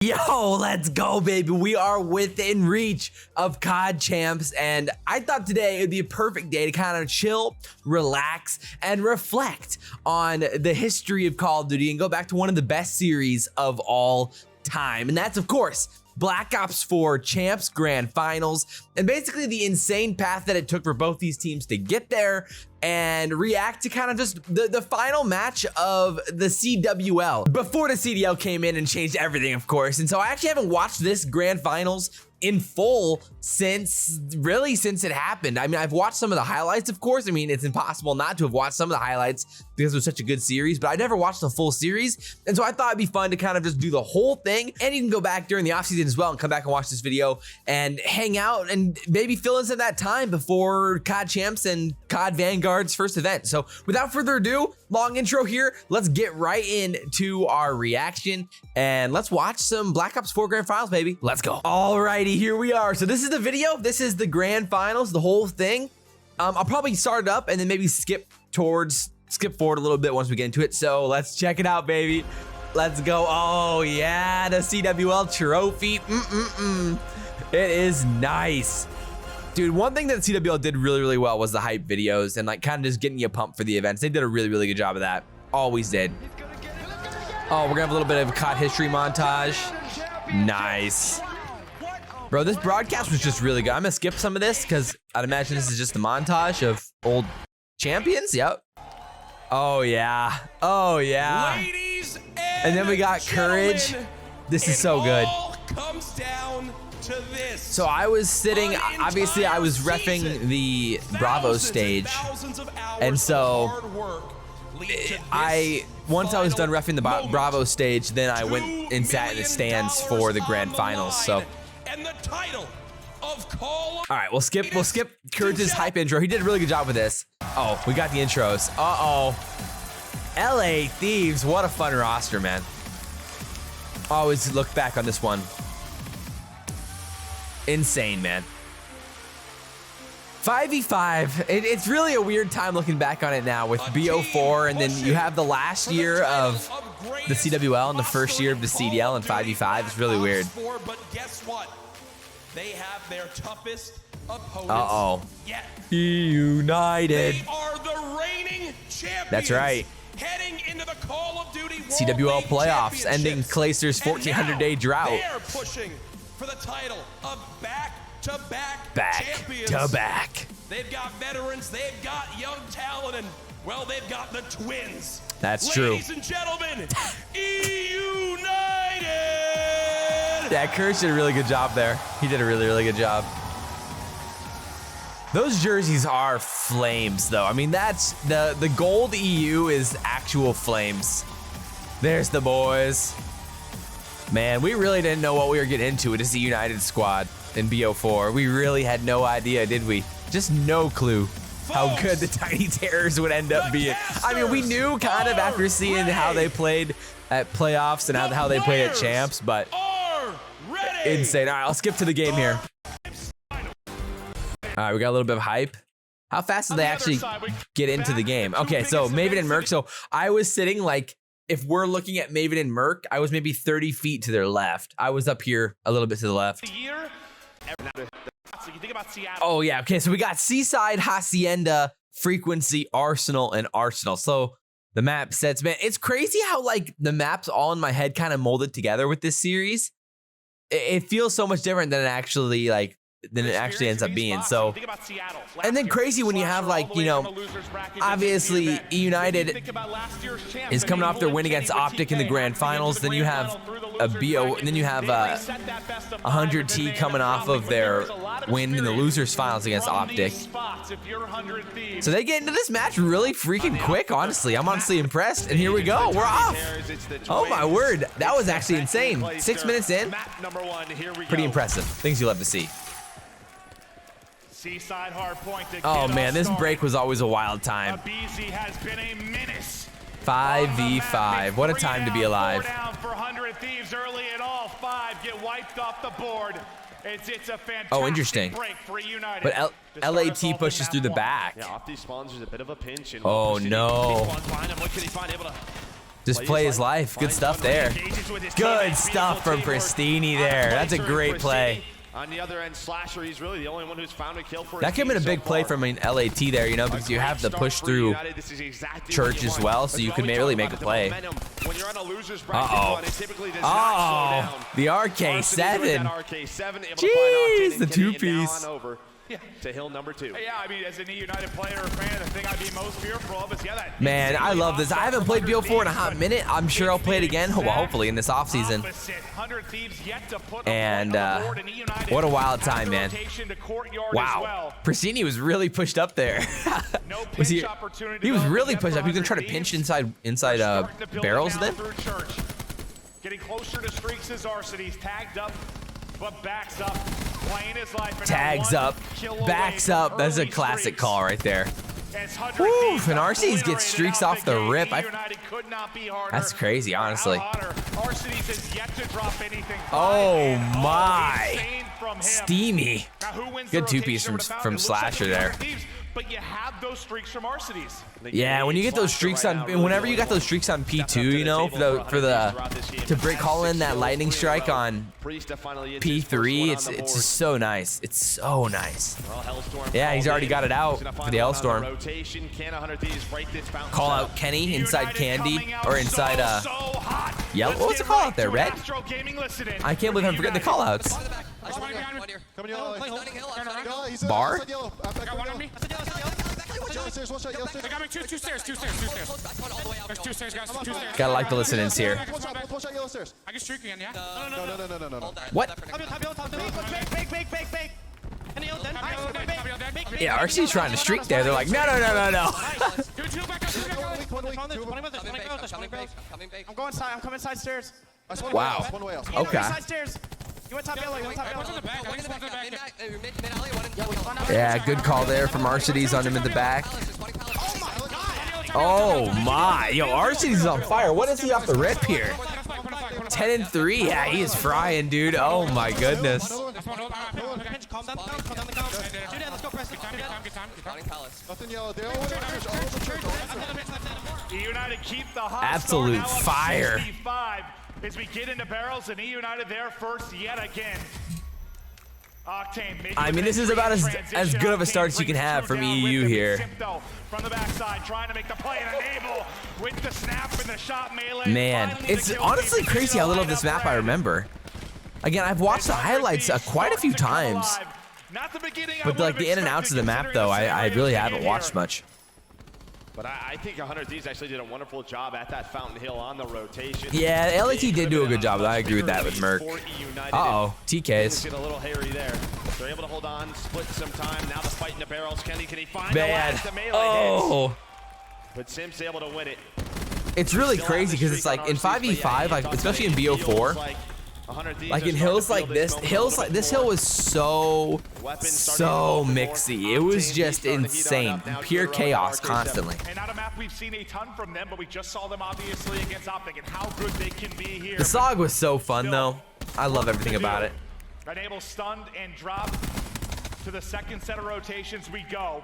Yo, let's go, baby. We are within reach of CoD Champs, and I thought today it would be a perfect day to kind of chill, relax, and reflect on the history of Call of Duty and go back to one of the best series of all time. And that's, of course, Black Ops 4 Champs Grand Finals, and basically the insane path that it took for both these teams to get there and react to kind of just the final match of the CWL before the CDL came in and changed everything, of course. And so I actually haven't watched this Grand Finals in full since it happened. I mean, I've watched some of the highlights, of course. I mean, it's impossible not to have watched some of the highlights because it was such a good series, but I never watched the full series. And so I thought it'd be fun to kind of just do the whole thing. And you can go back during the offseason as well and come back and watch this video and hang out and maybe fill in some of that time before CoD Champs and CoD Vanguard's first event. So without further ado, long intro here, let's get right into our reaction and let's watch some Black Ops 4 Grand Finals, baby. Let's go. Alrighty, here we are. So this is the video. This is the Grand Finals, the whole thing. I'll probably start it up and then maybe skip forward a little bit once we get into it. So let's check it out, baby. Let's go. Oh yeah, the CWL trophy. It is nice. Dude, one thing that CWL did really well was the hype videos and like kind of just getting you pumped for the events. They did a really good job of that. Always did. Oh, we're gonna have a little bit of a COD history montage. Nice. Bro, this broadcast was just really good. I'm gonna skip some of this because I'd imagine this is just a montage of old champions. Yep. Oh yeah. Oh yeah. Ladies and then we got Courage. This is so good. Comes down to this. So I was sitting, obviously I was reffing the Bravo stage. And so once I was done reffing the Bravo stage, then I went and sat in the stands for the Grand Finals. So and the title of Call. All right, we'll skip Courage's hype intro. He did a really good job with this. Oh, we got the intros. Uh-oh. LA Thieves, what a fun roster, man. Always look back on this one. Insane, man. 5v5, it's really a weird time looking back on it now with BO4, and then you have the last year of the CWL and the first year of the CDL and 5v5. It's really weird. But guess what? They have their toughest opponents. Uh-oh. Yet. United. They are the reigning champions. That's right. Heading into the Call of Duty CWL playoffs, ending Clayster's 1,400-day drought. They're pushing for the title of back-to-back champions. Back-to-back. They've got veterans, they've got young talent, and, well, they've got the twins. That's true. Ladies and gentlemen, United! Yeah, Courage did a really good job there. He did a really good job. Those jerseys are flames, though. I mean, that's the gold EU is actual flames. There's the boys. Man, we really didn't know what we were getting into with this United squad in BO4. We really had no idea, did we? Just no clue how good the Tiny Terrors would end up being. I mean, we knew kind of after seeing how they played at playoffs and how they played at champs, but insane. All right, I'll skip to the game here. All right, we got a little bit of hype. How fast did they actually get into the game? Okay, so Maven and Merc. So I was sitting like, if we're looking at Maven and Merc, I was maybe 30 feet to their left. I was up here a little bit to the left. Oh yeah, okay, so we got Seaside, Hacienda, Frequency, Arsenal, and Arsenal. So the map sets, man, it's crazy how like the maps all in my head kind of molded together with this series. It feels so much different than it actually ends up being. So, and then crazy when you have like, you know, obviously United is coming off their win against Optic in the Grand Finals. Then you have a BO, and then you have 100T coming off of their win in the losers finals against Optic. So they get into this match really freaking quick. Honestly, I'm honestly impressed. And here we go, we're off. Oh my word, that was actually insane. 6 minutes in, pretty impressive. Things you love to see. Seaside hard point. Oh man, this break was always a wild time. 5v5. What a time to be alive. Oh, interesting. But LAT pushes through the back. Oh no. Just play his life. Good stuff there. Good stuff from Pristini there. That's a great play. On the other end, Slasher, he's really the only one who's found a kill for that could have been a big play from an LAT there, you know, because you have the push through Church as well, so you could really make a play. Uh-oh. Oh, the RK7. Jeez, the two-piece. To hill number 2. Yeah, I mean, as an E United player or fan, the thing I'd be most fearful of is, that. Man, I love this. I haven't played BO4 in a hot minute. I'm sure I'll play it again, well, hopefully in this offseason. And what a wild time, man. Wow. Pristini was really pushed up there. He was really pushed up. He was going to try to pinch inside barrels then. Getting closer to streaks as Arseny's tagged up, but backs up. Tags up, backs up. That's a classic call right there. Woo, and Arceus gets streaks off the rip. That's crazy, honestly. Oh my. Steamy. Good two-piece from Slasher there. But you have those streaks from Arceus. Yeah, when you get those streaks on, whenever you got those streaks on P2, you know, to call in that lightning strike on P3, it's just so nice. It's so nice. Yeah, he's already got it out for the Hellstorm. Call out Kenny inside Candy or inside Yellow. What was the call out there? Red? I can't believe I'm forgetting the call outs. Bar? They got me two stairs. There's 2 stairs, guys. 2 stairs. Gotta like the listen-ins here. I can streak again, yeah? No. What? Yeah, RC's trying to streak there. They're like, no. I'm going side. I'm coming side stairs. Wow. Okay. You went top yellow. Yeah, good call there from Arceus on him in the back. Oh my, yo, Arceus is on fire. What is he off the rip here? 10-3. Yeah, he is frying, dude. Oh my goodness. United keep the absolute fire. As we get into barrels and E United there first yet again. Octane, I mean, this is about as good of a start as you can have from EU here. From the backside, trying to make the play and enable with the snap and the shot melee. Man, it's honestly crazy how little of this map I remember. Again, I've watched the highlights quite a few times. But like the in and outs of the map, though, I really haven't watched much. But I think 100 Thieves actually did a wonderful job at that Fountain Hill on the rotation. Yeah, LAT did do a good job. I agree with that with Merc. Uh-oh, TKs. Get a little hairy there. They're able to hold on, split some time. Now the fight in the barrels. Kenny, can he find the melee hits? But Sim's able to win it. It's really crazy because it's like in 5v5, like especially in BO4, like in hills like this, this hill was so mixy. It was just insane, pure chaos constantly. And not a map we've seen a ton from them, but we just saw them obviously against Optic and how good they can be here. The SOG was so fun though. I love everything about it. Enable stunned and drop to the second set of rotations we go.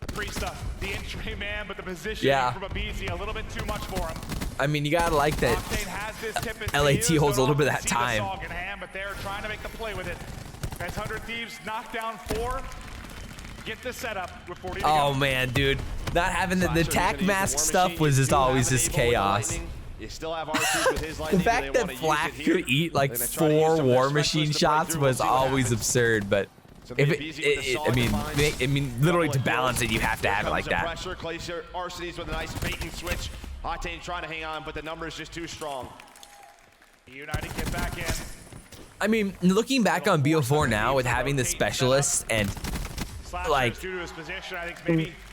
Priesta, the entry man, but the position from Abizi a little bit too much for him. I mean, you gotta like that LAT holds a little bit of that time. But they're trying to make the play with it. As 100 Thieves knock down 4, get the setup with 40 to oh go. Man, dude, not having the tac mask stuff was just always just chaos. You still have R2 with his The fact that Flack could eat like 4 War Machine shots was always absurd, but I mean, literally to balance it, you have to have it like that. Pressure, Arceus with a nice bait and switch. Octane trying to hang on, but the number is just too strong. United get back in. I mean, looking back on BO4 now with having the specialists and like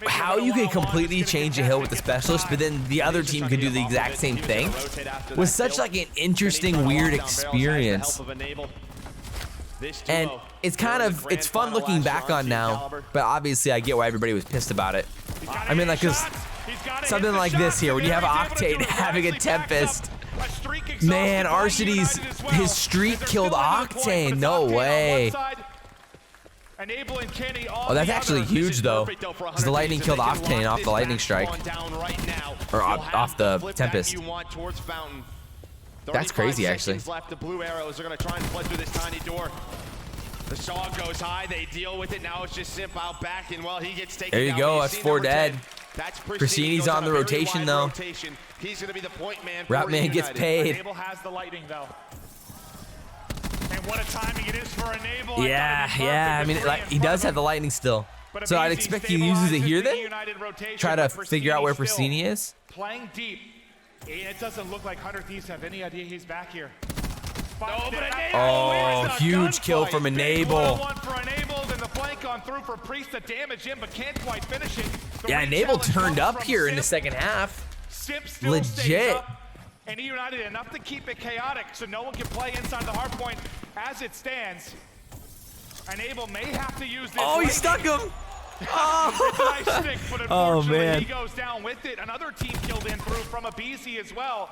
how you can completely change a hill with the specialist, but then the other team can do the exact same thing was such like an interesting, weird experience. And it's kind of, it's fun looking back on now, but obviously I get why everybody was pissed about it. I mean, like, cause something like this here, when you have Octane having a Tempest, man, Arceus, his streak killed Octane, no way. Oh, that's actually huge though, because the lightning killed Octane off the lightning strike. or off the Tempest. You want towards Fountain. That's crazy, actually. Left. The blue arrows are going to try and flood through this tiny door. The saw goes high. They deal with it. Now it's just Simp out back, and well, he gets taken. There you go. That's 4 dead. That's Pristini's on the rotation, though. Rotation. He's going to be the point man. Ratman gets paid. Enable has the lightning, though. And what a timing it is for Enable. Yeah. I mean, like, he does have the lightning still. So I'd expect he uses it here then. Try to figure out where Pristini is. Playing deep. And it doesn't look like 100 Thieves have any idea he's back here. Oh, huge kill from Enable. One for Enable, then the flank on through for Priest to damage him, but can't quite finish it. Yeah, Enable turned up here in the second half. Simp still Legit. Up, and United enough to keep it chaotic, so no one can play inside the hard point as it stands. Enable may have to use this. Oh, he stuck him. Oh, nice stick, but oh man. He goes down with it. Another team killed in through from a BZ as well.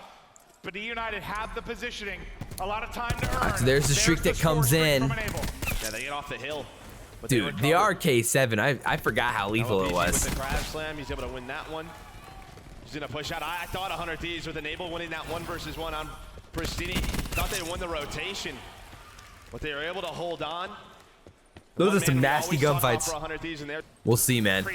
But United have the positioning. A lot of time to earn. So there's the streak that comes in. Yeah, they get off the hill. Dude, the RK7, I forgot how lethal it was. With the crab slam, he's able to win that one. He's gonna push out. I thought 100 Thieves with Enable winning that 1 versus 1 on Pristini. Thought they won the rotation, but they were able to hold on. Those are some nasty gunfights. We'll see, man.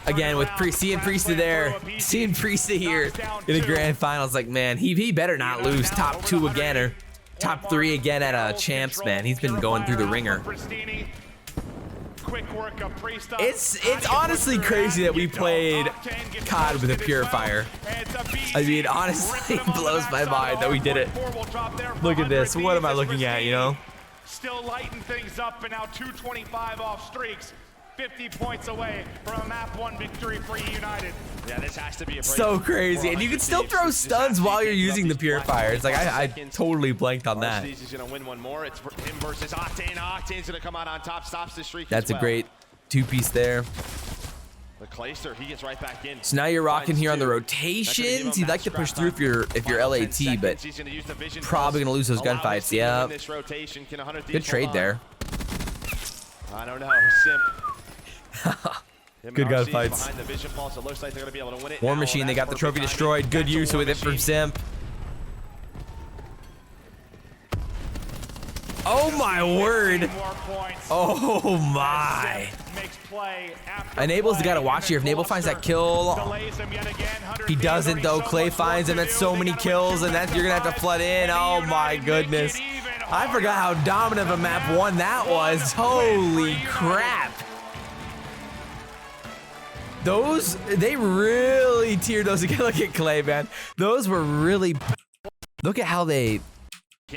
Again, with seeing Priesta there, seeing Priesta here in the grand finals, like, man, he better not lose top 2 again or top 3 again at Champs, man. He's been going through the ringer. It's honestly crazy that we played COD with a Purifier. I mean, honestly, it blows my mind that we did it. Look at this. What am I looking at, you know? Still lighting things up, and now 225 off streaks, 50 points away from a map 1 victory for United. Yeah, this has to be a so crazy, and you can still throw stuns while you're using the Purifier. It's like I totally blanked on that. He's gonna win one more. It's him versus Octane. Octane's gonna come out on top, stops the streak. That's a great 2-piece there. The Clayster, he gets right back in. So now you're rocking here on the rotations. You'd like to push through if you're LAT, but probably gonna lose those gunfights. Yeah. Good trade there. I don't know. Simp. Good gunfights. War Machine, they got the trophy destroyed. Good use with it from Simp. Oh my word. Oh my. Enable's the guy to watch here. If Enable finds that kill, he doesn't though. Clay finds him. That's so many kills, and you're gonna have to flood in. Oh my goodness. I forgot how dominant of a map 1 that was. Holy crap. Those, they really tiered those again. Look at Clay, man. Those were really, look at how they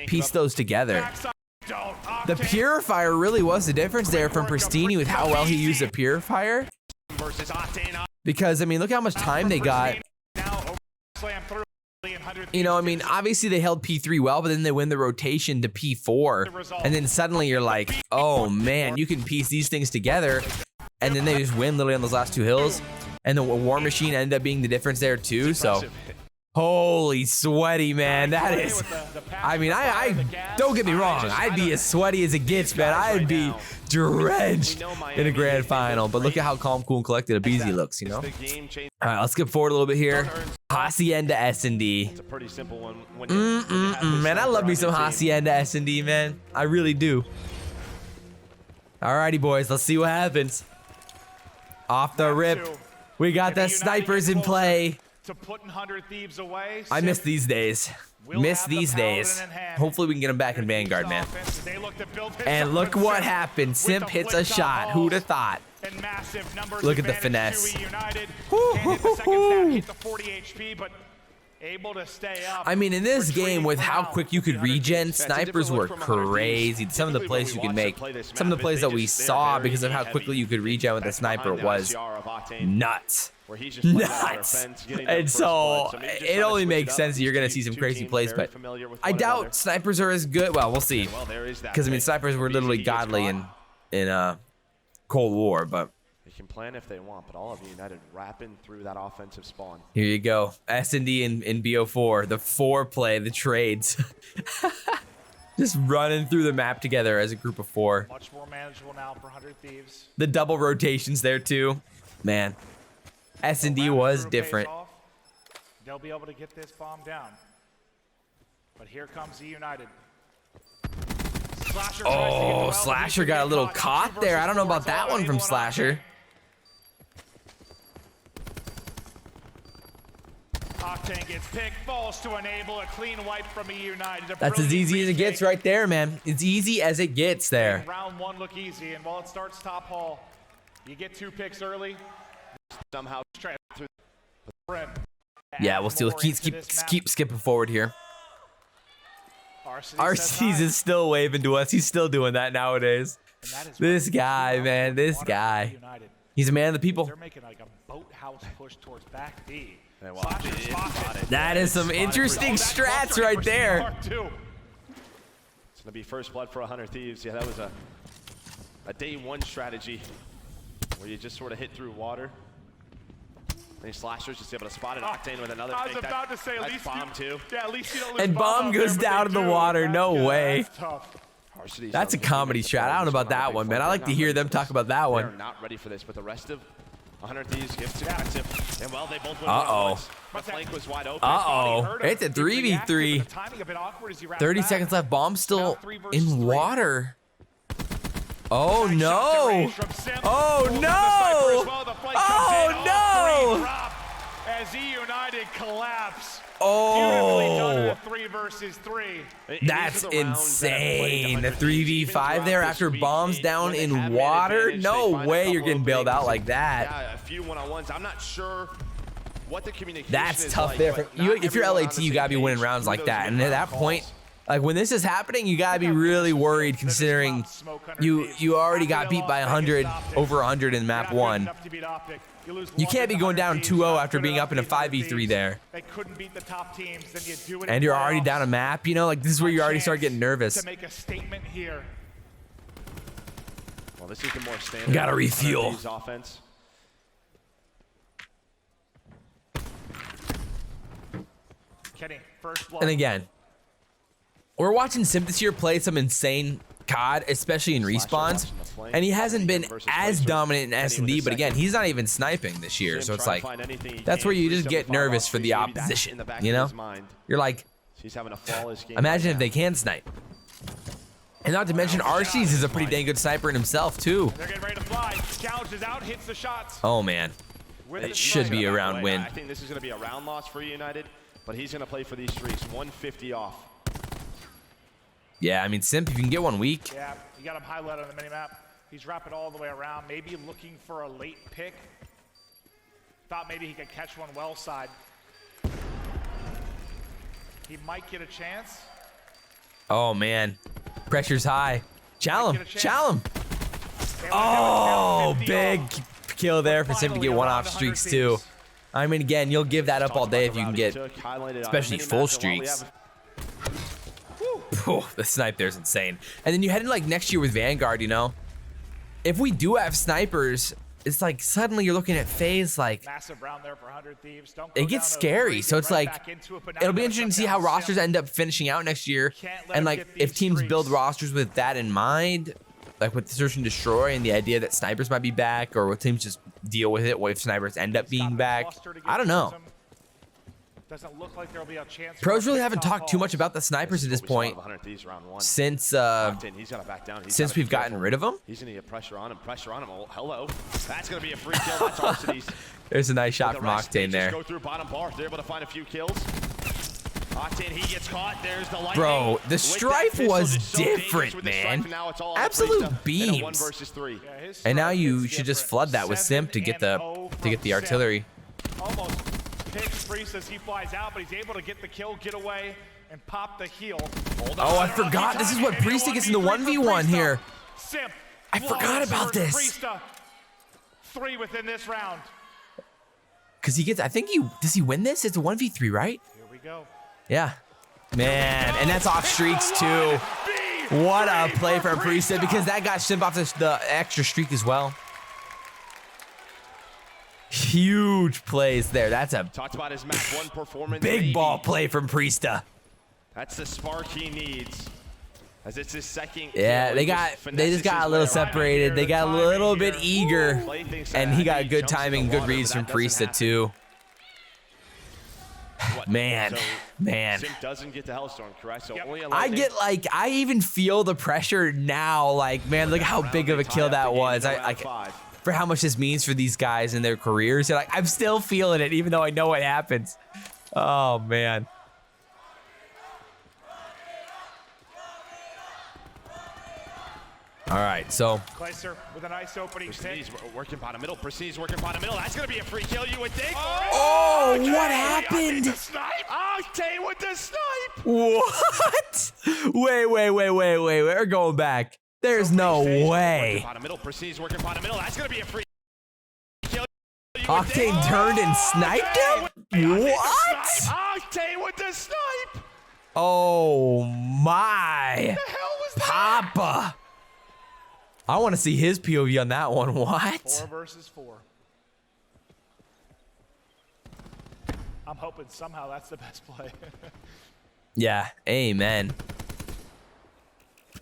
pieced those together. The Purifier really was the difference there from Pristini with how well he used the Purifier. Because, I mean, look how much time they got. You know, I mean, obviously they held P3 well, but then they win the rotation to P4. And then suddenly you're like, oh man, you can piece these things together. And then they just win literally on those last 2 hills. And the War Machine ended up being the difference there too, so. Holy sweaty, man. That is, I mean, I don't get me wrong. I'd be as sweaty as it gets, man. I'd be drenched in a grand final. But look at how calm, cool, and collected a BZ looks, you know? All right, let's skip forward a little bit here. Hacienda S&D. It's a pretty simple one. Man, I love me some Hacienda S&D, man. I really do. Alrighty, boys. Let's see what happens. Off the rip. We got the snipers in play. To putting 100 Thieves away. I miss these days. Miss these days. Hopefully we can get him back in Vanguard, man. And look what happened. Simp hits a shot. Who'd have thought? Look at the finesse. I mean, in this game, with how quick you could regen, snipers were crazy. Some of the plays you could make, some of the plays that we saw because of how quickly you could regen with the sniper was nuts. Nuts. And so it only makes sense that you're going to see some crazy plays, but I doubt snipers are as good. Well, we'll see. Because, I mean, snipers were literally godly in Cold War, but they can plan if they want, but all of United rapping through that offensive spawn. Here you go. S&D in BO4, the 4-play, the trades. Just running through the map together as a group of 4. Much more manageable now for 100 Thieves. The double rotations there too. Man, S&D was different. they'll be able to get this bomb down. But here comes E United. Slasher Oh, Slasher got a little caught there. I don't know about that one from Slasher. Octane gets picked, falls to enable, a clean wipe from E United. That's as easy as it gets right there, man. It's easy as it gets there. Round one look easy, and while it starts top hall, you get 2 picks early. Somehow Try through the rim. Yeah, we'll still keep skipping forward here. Arcees is still waving to us. He's still doing that nowadays. This guy, man, this guy. He's a man of the people. They're making like a boathouse push towards back B. That is some interesting strats right there. It's gonna be first blood for 100 Thieves. Yeah, that was a day one strategy where you just sort of hit through water. And Slashers just able to spot it. Octane with another. I was about to say, at least bomb too. Yeah, at least you don't lose. And bomb goes down in the water. No way. That's tough. That's a comedy strat. I don't know about that one, man. I like to hear them talk about that one. They're not ready for this, but the rest of 100 Thieves gets aggressive. And well, they both went Uh-oh. The flank was wide open. Uh-oh. It's a 3v3. 30 seconds left. Bomb still in water. Oh, no. Oh, no. Oh, no. As E United collapse. Oh. 3 versus 3. That's insane. The 3v5 there after bombs down in water. No way you're getting bailed out like that. Yeah, a few one-on-ones. I'm not sure what the communication That's is tough like, there. but If you're LAT, you gotta be winning rounds like that. And at that point, like when this is happening, you gotta be really worried considering you already got beat by 100, over 100 in map 1. You can't be going down 2-0 after being up in a 5v3 there. And you're already down a map, you know, like this is where you already start getting nervous. To make a statement here. Well, this is the more standard. Gotta refuel. Offense. Kenny, first blood. And again, we're watching Simp this year play some insane COD, especially in respawns, and he hasn't been as dominant in S&D, but again, he's not even sniping this year, so it's like, that's where you just get nervous for the opposition, you know? You're like, imagine if they can snipe. And not to mention, Arcees is a pretty dang good sniper in himself, too. They're getting ready to fly. Gouges out, hits the shots. Oh, man. It should be a round win. I think this is going to be a round loss for United, but he's going to play for these streaks. 150 off. Yeah, I mean, Simp, if you can get one week. Yeah, you got him highlighted on the minimap. He's wrapping all the way around, maybe looking for a late pick. Thought maybe he could catch one well side. He might get a chance. Oh, man. Pressure's high. Chow him. Chow him. Oh, big kill there for Simp to get one-off streaks, too. I mean, again, you'll give that up all day if you can get, especially full streaks. Oh, the snipe there's insane. And then you head in like next year with Vanguard, you know? If we do have snipers, it's like suddenly you're looking at FaZe like Massive round there for 100 Thieves. Don't go it gets down scary. to So it's right like into it, but now it'll be you interesting to gotta see how shut down rosters Simp. end up finishing out next year. Can't let And him like get if these teams build streaks. rosters with that in mind, like with Search and Destroy and the idea that snipers might be back, or what teams just deal with it, what if snipers end up being back? I don't know. Doesn't look like there'll be a chance. Pros really haven't talked too much about the snipers at this point since we've gotten rid of them. He's gonna get pressure on him. Oh, hello. That's gonna be a free kill. That's Arcees. There's a nice shot from Octane there. Go through bottom bar. They're able to find a few kills. Octane, he gets caught. There's the lightning. Bro, the With strife that pistol, was just so dangerous different, with the man. strife, now it's all Absolute Priesta in a beams. 1 versus 3. And now you should just flood that with Simp to get the artillery. Almost picks Priest as he flies out, but he's able to get the kill, get away, and pop the heal. Oh, I forgot. This is what Priesta gets in the 1v1 here. Simp. I forgot about this. Priesta. 3 within this round. Because he gets, does he win this? It's a 1v3, right? Here we go. Yeah. Man, and that's off streaks too. What a play from Priesta, because that got Simp off the extra streak as well. Huge plays there. That's a Talked about his map 1 performance. big ball play from Priesta. That's the spark he needs. As it's his second. Yeah, kill. they just got a little separated. They got a little bit eager, and he got good timing, good reads from Priesta too. Man, So, man. Sim doesn't get the Hellstorm, correct? So only a I lightning. get like, I even feel the pressure now. Like, man, look how big of a kill that was. For how much this means for these guys in their careers. Like, I'm still feeling it, even though I know what happens. Oh, man. All right, so Clayster with a nice opening pick. Prestige working bottom middle. Prestige working bottom middle. That's gonna be a free kill. You would think. Oh, what happened? Octane with the snipe. What? Wait. We're going back. There's no way. Bottom middle. Prestige working bottom middle. That's gonna be a free kill. Octane turned and sniped him? What? Octane with the snipe. Oh my. The hell was that? Papa. I want to see his POV on that one. What? 4 versus 4. I'm hoping somehow that's the best play. Yeah, amen.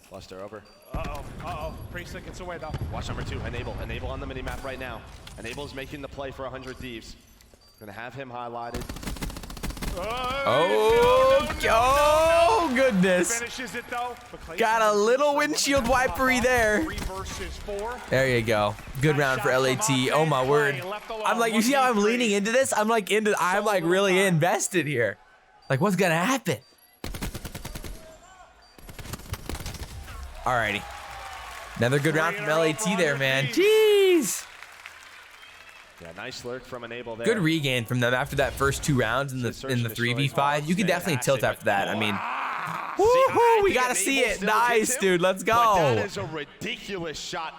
Cluster over. Uh-oh. Priesthood gets away, though. Watch number 2. Enable on the minimap right now. Enable's making the play for 100 Thieves. Gonna have him highlighted. Oh, goodness. Finishes it, though. Got a little windshield wipery there. 3 versus 4. There you go. Good round for LAT. Oh my word. I'm like, you see how I'm leaning into this? I'm like really invested here. Like, what's gonna happen? Alrighty. Another good round from LAT there, man. Jeez. Yeah, nice lurk from Enable there. Good regain from them after that first 2 rounds in the 3v5. You can definitely tilt after that. I mean, woohoo, we gotta see it. Nice, dude. Let's go. But that is a ridiculous shot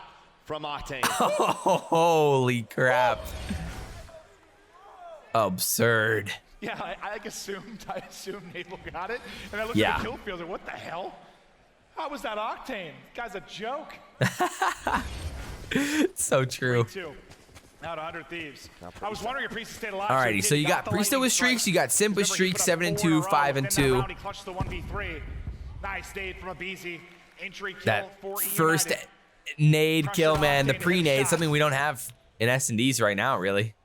from Octane. Holy crap. Absurd. Yeah, I assumed Enable got it. And I looked at the kill field and what the hell? How was that Octane? Guy's a joke. So true. 3-2. Now to 100 Thieves. I was wondering if Priest stayed alive. Alrighty, so you got Priesta with streaks, you got Simp with streaks, 7-2, 5-2. He clutched the 1v3. Nice nade from Abizi. Entry kill That for first United. nade kill, man, the pre-nade, something we don't have in S&Ds right now, really.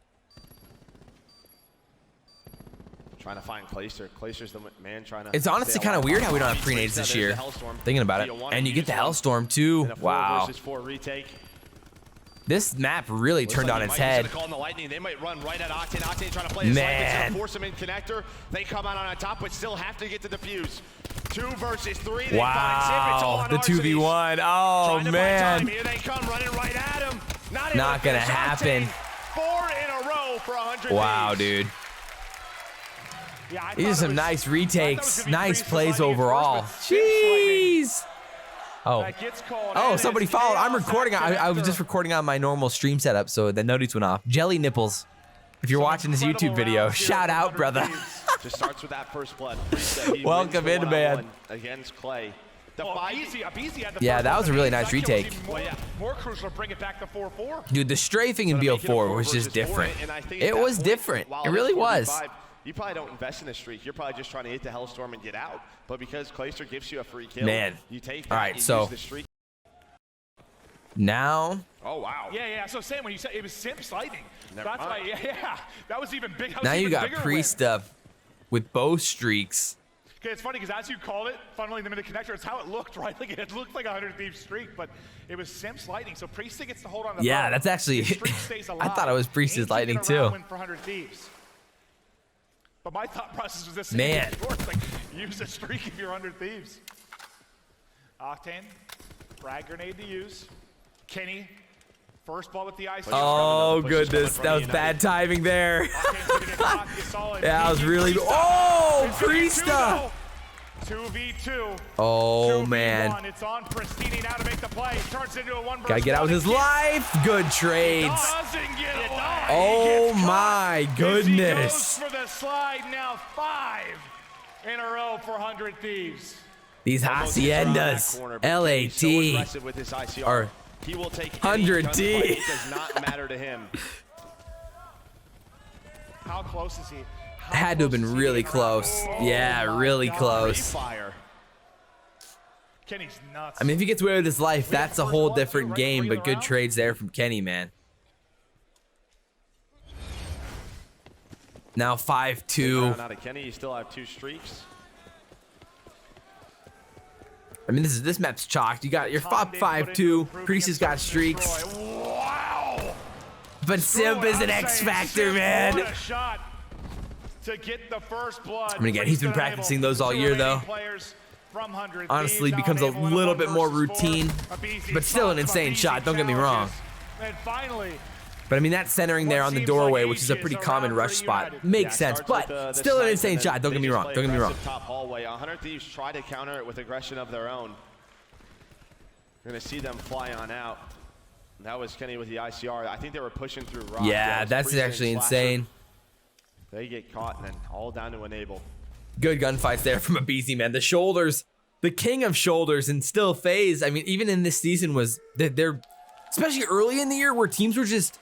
Trying to find Clayster. Clayster's the man trying to... It's honestly kind of weird how we don't have pre-nades this year. Thinking about it. And you get the Hellstorm, too. Wow. Versus 4 retake. This map really turned on its head. The lightning. They might run right at Octane. Octane trying to play his life. Force him in connector. They come out on top, but still have to get to defuse. 2 versus 3. They wow, the 2v1. Oh, man. Here they come, running right at him. Not gonna happen. 4 in a row for 100. Wow, dude. Yeah, these are some nice retakes. Nice plays overall. Jeez. Oh, somebody followed. I'm recording. I was just recording on my normal stream setup, so the notice went off. Jelly Nipples. If you're watching this YouTube video, shout out, brother. Just starts with that first blood. Welcome in, man. Against Clay. Yeah, that was a really nice retake. More crucial to bring it back to 4-4. Dude, the strafing in BO4 was just different. It was different. It really was. You probably don't invest in a streak. You're probably just trying to hit the Hellstorm and get out. But because Clayster gives you a free kill, man, you take that. All right, so use the streak. Now. Oh wow. Yeah. So Sam, when you said it was Simp sliding, that's why. Yeah, that was even big. Now you got Priesta with both streaks. Okay, it's funny because as you called it, funneling them into connector, it's how it looked, right? Like it looked like a 100 Thieves streak, but it was Simps lightning. So Priesta gets to hold on to the bow. That's actually. I thought it was Priesta's lightning too. Win for 100 Thieves. But my thought process was this. Man. Like, use a streak if you're 100 Thieves. Octane, frag grenade to use. Kenny, first ball with the ice. Oh, goodness. That was bad timing there. Yeah, that was really... Oh, Priesta! 2v2. Oh, man. It's on Pristini now to make the play. Turns into a 1 versus 1. Gotta get out with his life. Good trades. Oh, my goodness. Goes for the slide now. 5 in a row for 100 Thieves. These haciendas, LAT, are 100 D. It does not matter to him. How close is he? Had to have been really close. Yeah, really close. Kenny's nuts. I mean, if he gets away with his life, that's a whole different game, but good trades there from Kenny, man. Now 5-2. Out of Kenny, you still have 2 streaks. I mean, this map's chalked. You got your 5-2. Priest has got streaks. Wow. But Simp is an X factor, man. What a shot to get the first blood. I mean, again, he's been practicing those all year, though. Honestly, becomes a little bit more routine, but still an insane shot. Don't get me wrong. And finally, but I mean, that centering there on the doorway, which is a pretty common rush spot, makes sense. But still an insane shot. Don't get me wrong. Don't get me wrong. Top hallway. 100 Thieves try to counter it with aggression of their own. You're gonna see them fly on out. That was Kenny with the ICR. I think they were pushing through rock. Yeah, that's actually insane. They get caught and then all down to enable. Good gunfights there from a BZ, man. The shoulders, the king of shoulders, and still FaZe. I mean, even in this season was they're especially early in the year where teams were just,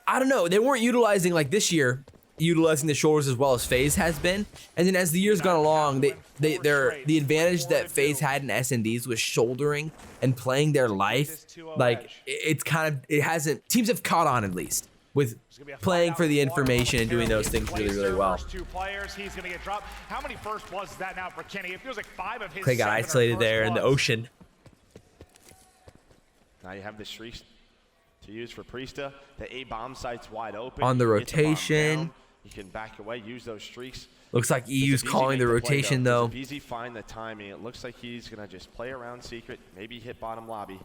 I don't know, they weren't utilizing like this year, utilizing the shoulders as well as FaZe has been. And then as the years gone along, the advantage that FaZe had in SNDs was shouldering and playing their life. Like teams have caught on at least with playing for the information and doing those things really, really well. He's gonna get dropped. How many first bloods is that now for Kenny? It feels like 5 of his. Clay got isolated there in the ocean. Now you have the streaks to use for Priesta. The A bomb site's wide open. On the You get the bomb rotation. down, you can back away, use those streaks. Looks like EU's calling the rotation though. BZ find the timing. It looks like he's gonna just play around secret, maybe hit bottom lobby.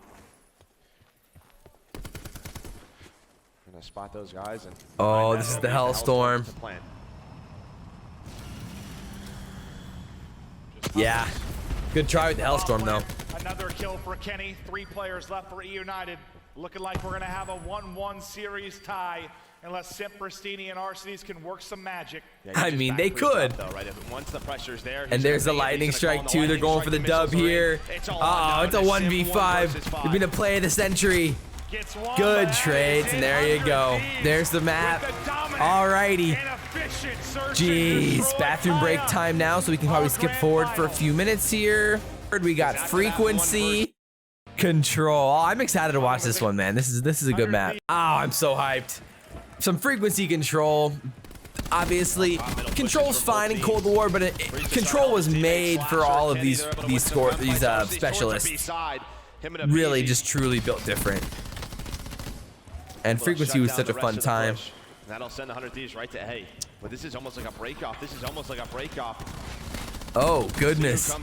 Gonna spot those guys and. Oh, this is the Hellstorm. Yeah, good try with the Hellstorm though. Another kill for Kenny. 3 players left for E United. Looking like we're gonna have a 1-1 series tie unless Simp, Pristini, and Arsenes can work some magic. Yeah, I mean, they could. Though, right? Once the pressure's there, And there's the lightning strike too. They're going for the dub here. Oh, it's a 1v5. They're gonna play the sentry. Good trades, and there you go. There's the map. Alrighty. Jeez, bathroom break time now, so we can probably skip forward for a few minutes here. We got frequency, control. Oh, I'm excited to watch this one, man. This is a good map. Oh, I'm so hyped. Some frequency control. Obviously, control's fine in Cold War, but control was made for all of these specialists. Really, just truly built different. And frequency was such a fun time. That'll send 100 Thieves right to A. But this is almost like a break off. This is almost like a break off. Oh, goodness.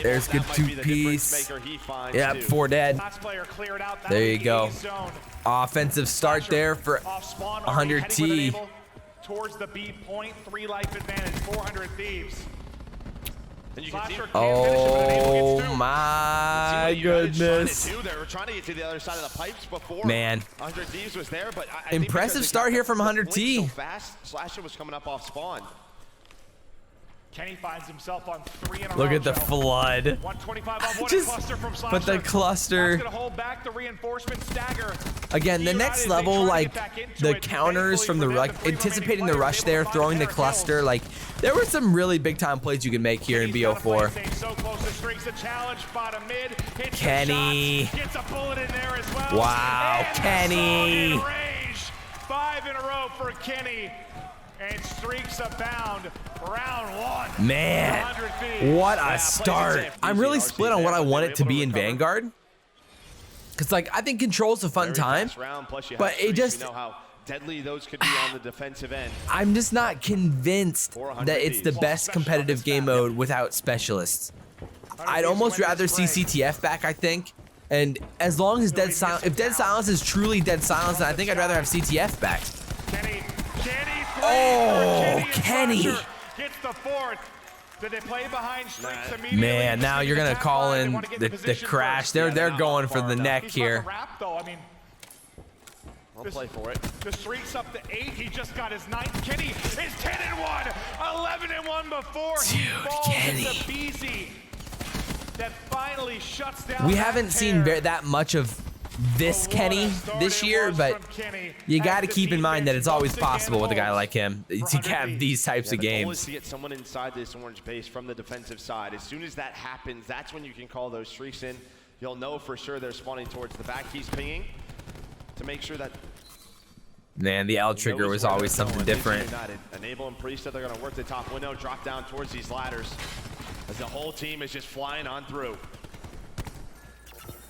There's good 2-piece. Yep, 4 dead. There you go. Offensive start there for 100 T. Towards the B point, 3 life advantage, 400 Thieves. Oh my goodness. Man. Impressive start here from 100 T. Slasher was coming up off spawn. Kenny finds himself on 3 in a row. Look at the flood. 125 off, what a Just, cluster from Slasher. but the cluster. Gonna hold back the reinforcement stagger. Again, the next level, like the counters from the anticipating the rush there, throwing the cluster, like there were some really big time plays you can make here in BO4. Kenny. Wow, Kenny. 5 in a row for Kenny. And streaks abound. Round 1. Man, what a start. I'm really split on what I want it to be in Vanguard. Because, like, I think Control's a fun time. But it just... deadly those could be on the defensive end. I'm just not convinced that it's the best competitive game mode without specialists. I'd almost rather see CTF back, I think. And as long as Dead Silence... If Dead Silence is truly Dead Silence, then I think I'd rather have CTF back. Oh, Kenny. Gets the 4th. Did they play behind streaks immediately? Man, now you're gonna call in the crash. They're going for the neck here. I'll play for it. The streak's up to 8. He just got his 9th. Kenny is 10-1, 11-1 before he falls into BZ. That finally shuts down. We haven't seen that much of this Kenny this year, but you got to keep in mind that it's always possible with a guy like him to have these types of games. The goal is to get someone inside this orange base from the defensive side. As soon as that happens, that's when you can call those streaks in. You'll know for sure they're spawning towards the back. He's pinging to make sure that Man, the L trigger was always something different. Enable and Priesta, they're gonna work the top window, drop down towards these ladders as the whole team is just flying on through.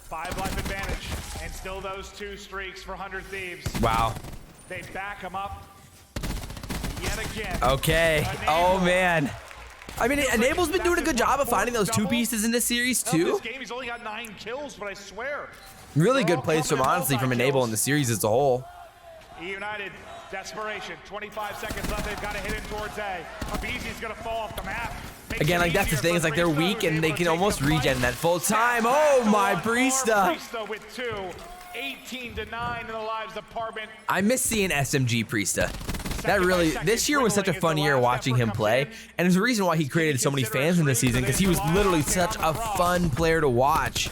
5 life advantage, and still those 2 streaks for 100 Thieves. Wow. They back him up yet again. Okay. Enable. Oh man. I mean, Feels Enable's like been doing a good job of fourth finding those 2 double pieces in this series Of too. this game, he's only got 9 kills, but I swear. Really they're good all plays from coming in honestly from multi-kills. Enable in the series as a whole. United, desperation. 25 seconds left. They've got to hit in towards A. Abizi's going to fall off the map. Makes Again, it like that's the easier thing, for is like they're Priesta, weak who's and able they to can take almost the fight. regen that full time. Back Oh to my one more. Priesta. Priesta with 2. 18-9 in the lives department. I miss seeing SMG Priesta. That Second by really, second this year was such a dwindling fun as the year last watching effort him comes play, in. and there's a reason why he created so many fans in this season, because he was literally such a fun player to watch.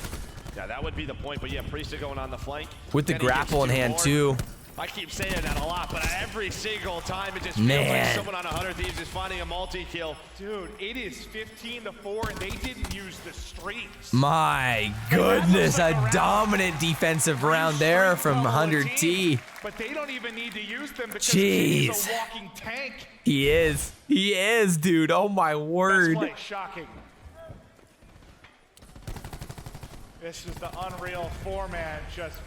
Yeah, that would be the point, but yeah, Priesta going on the flank. With the Kenny grapple in gets 2 hand more. too. I keep saying that a lot, but every single time it just feels Man. like someone on 100 Thieves is finding a multi-kill. Dude, it is 15-4, and they didn't use the streaks. My goodness, a dominant defensive round there from 100T. But they don't even need to use them because Jeez. he's a walking tank. He is, dude. Oh my Best word. play, shocking. This is the Unreal 4-man just.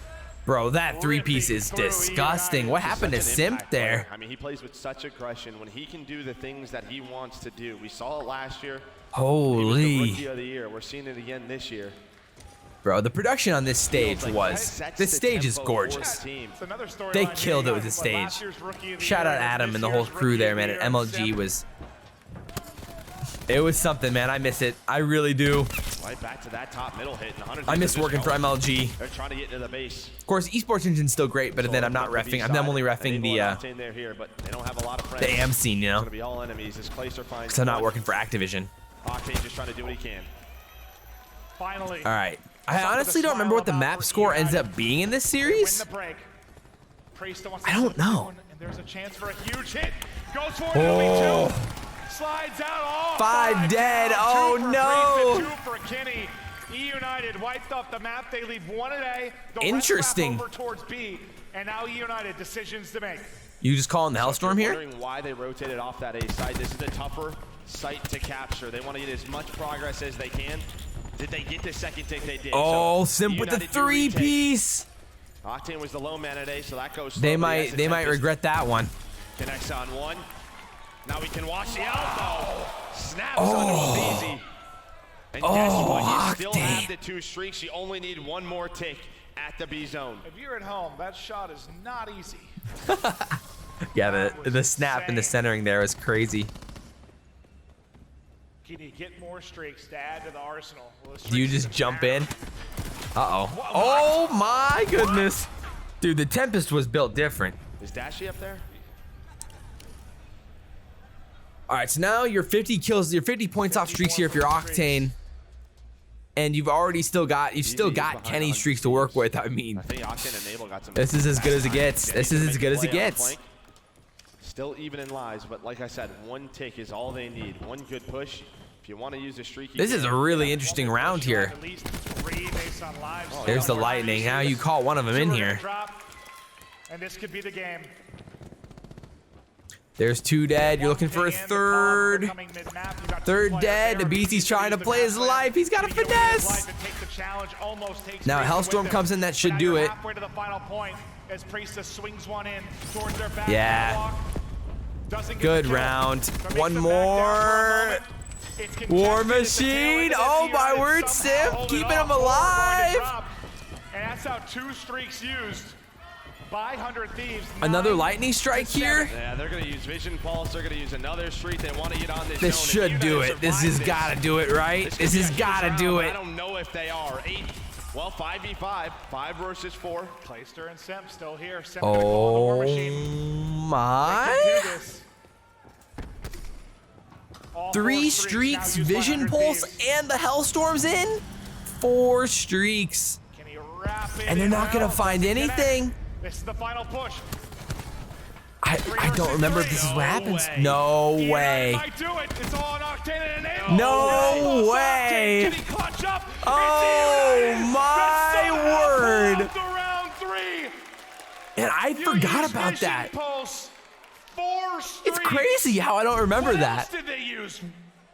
Bro, that 3-piece is disgusting. What happened to Such an Simp impact there? player. I mean, he plays with such aggression. When he can do the things that he wants to do, we saw it last year. He was the Holy. rookie of the year. We're seeing it again this year. Bro, the production on this stage Feels like was, sets this the stage is tempo for gorgeous. his team. It's another storyline They here. killed it with the But last stage. year's Rookie of the Shout Year out and Adam this and the whole year's crew Rookie there, of the man. Year And MLG Simp. was, it was something, man. I miss it. I really do. Right back to that top middle hit. And 100 I miss Thieves are working for just going. MLG. They're trying to get into the base. Of course, esports engine's still great, but then I'm not reffing. I'm only reffing the They're here, but they don't have a lot of friends. AM scene, you It's know, gonna be all enemies. This Placer finds because I'm not one. working for Activision. Octane just trying to do what he can. Finally. All right. I honestly don't remember what the map score ends up being in this They win series. the break. Priesta wants I to don't slip know. one, and there's a chance for a huge hit. Goes for it. Oh. It'll be 2. Slides out. Oh, 5 dead. down. Oh, 2 for no. Priesta, 2 for Kenny. E United wiped off the map. They leave 1 at A. The rest Interesting. wrap over towards B, and now E United decisions to make. You just calling the Hellstorm here? Wondering why they rotated off that A side. This is a tougher site to capture. They want to get as much progress as they can. Did they get the second take? They did. Oh, So, Simp with the United do retake. 3-piece. Octane was the low man at A, so that goes. They slowly as the might Tempest regret that one. Connects on 1. Now we can watch the elbow. Snaps onto him easy. And guess what? You still Octane. have the 2 streaks. You only need 1 more tick at the B zone. If you're at home, that shot is not easy. Yeah, the snap and the centering there was crazy. Can you get more streaks to add to the arsenal? Well, the Do you streaks just are jump down. in? Uh-oh. Oh my goodness. Dude, the Tempest was built different. Is Dashy up there? All right, so now you're 50 kills, you're 50 points off streaks here if you're Octane. And you've still got Kenny streaks to work with. I mean, I think Octane and Enable got some. this is as good as it gets. This is as good as it gets. Still even in lives, but like I said, 1 tick is all they need. 1 good push. If you want to use a streak, you This can. is a really interesting round here. At least 3 based on lives. There's the lightning. Now you caught one of them in here. And this could be the game. There's 2 dead. You're looking for a third. Third dead. Abizi's trying to play his life. He's got a finesse. Now Hellstorm comes in. That should do it. Halfway to the final point as Priesta swings one in towards their back. Yeah. Doesn't get Good the kill. round. But makes One them back down for a more. moment. It's contested War at the tail Machine. end of Oh this my unit. word, Somehow Simp. hold it Keeping off. him Four going to alive. drop. And that's how 2 streaks used by 100 Thieves. Another 9 lightning strike to here. 7. Yeah, they're going to use Vision Pulse. They're going to use another streak. They want to get on this This zone. should If do United it. This survive has got to do it, right? could This be a has huge got to round, do but I it. don't know if they are. 8. Well, 5v5. 5 versus 4. Clayster and Simp still here. Simp gonna call the War Oh Machine. They can my. do this. All 3 4 streaks, now used by Vision 100 Pulse, Thieves. and the Hellstorm's in. 4 streaks. Can he wrap it And they're in not going to well? find Does he connect? anything. This is the final push. I don't remember if this is what happens. No United way. might do it. It's all on Octane and Enable. No way. Octane, can he clutch up? It's Oh United. my The somehow word. pulled off the round 3. And I United forgot about that. Pulse. 4 streaks. It's crazy how I don't remember What that. else did they use?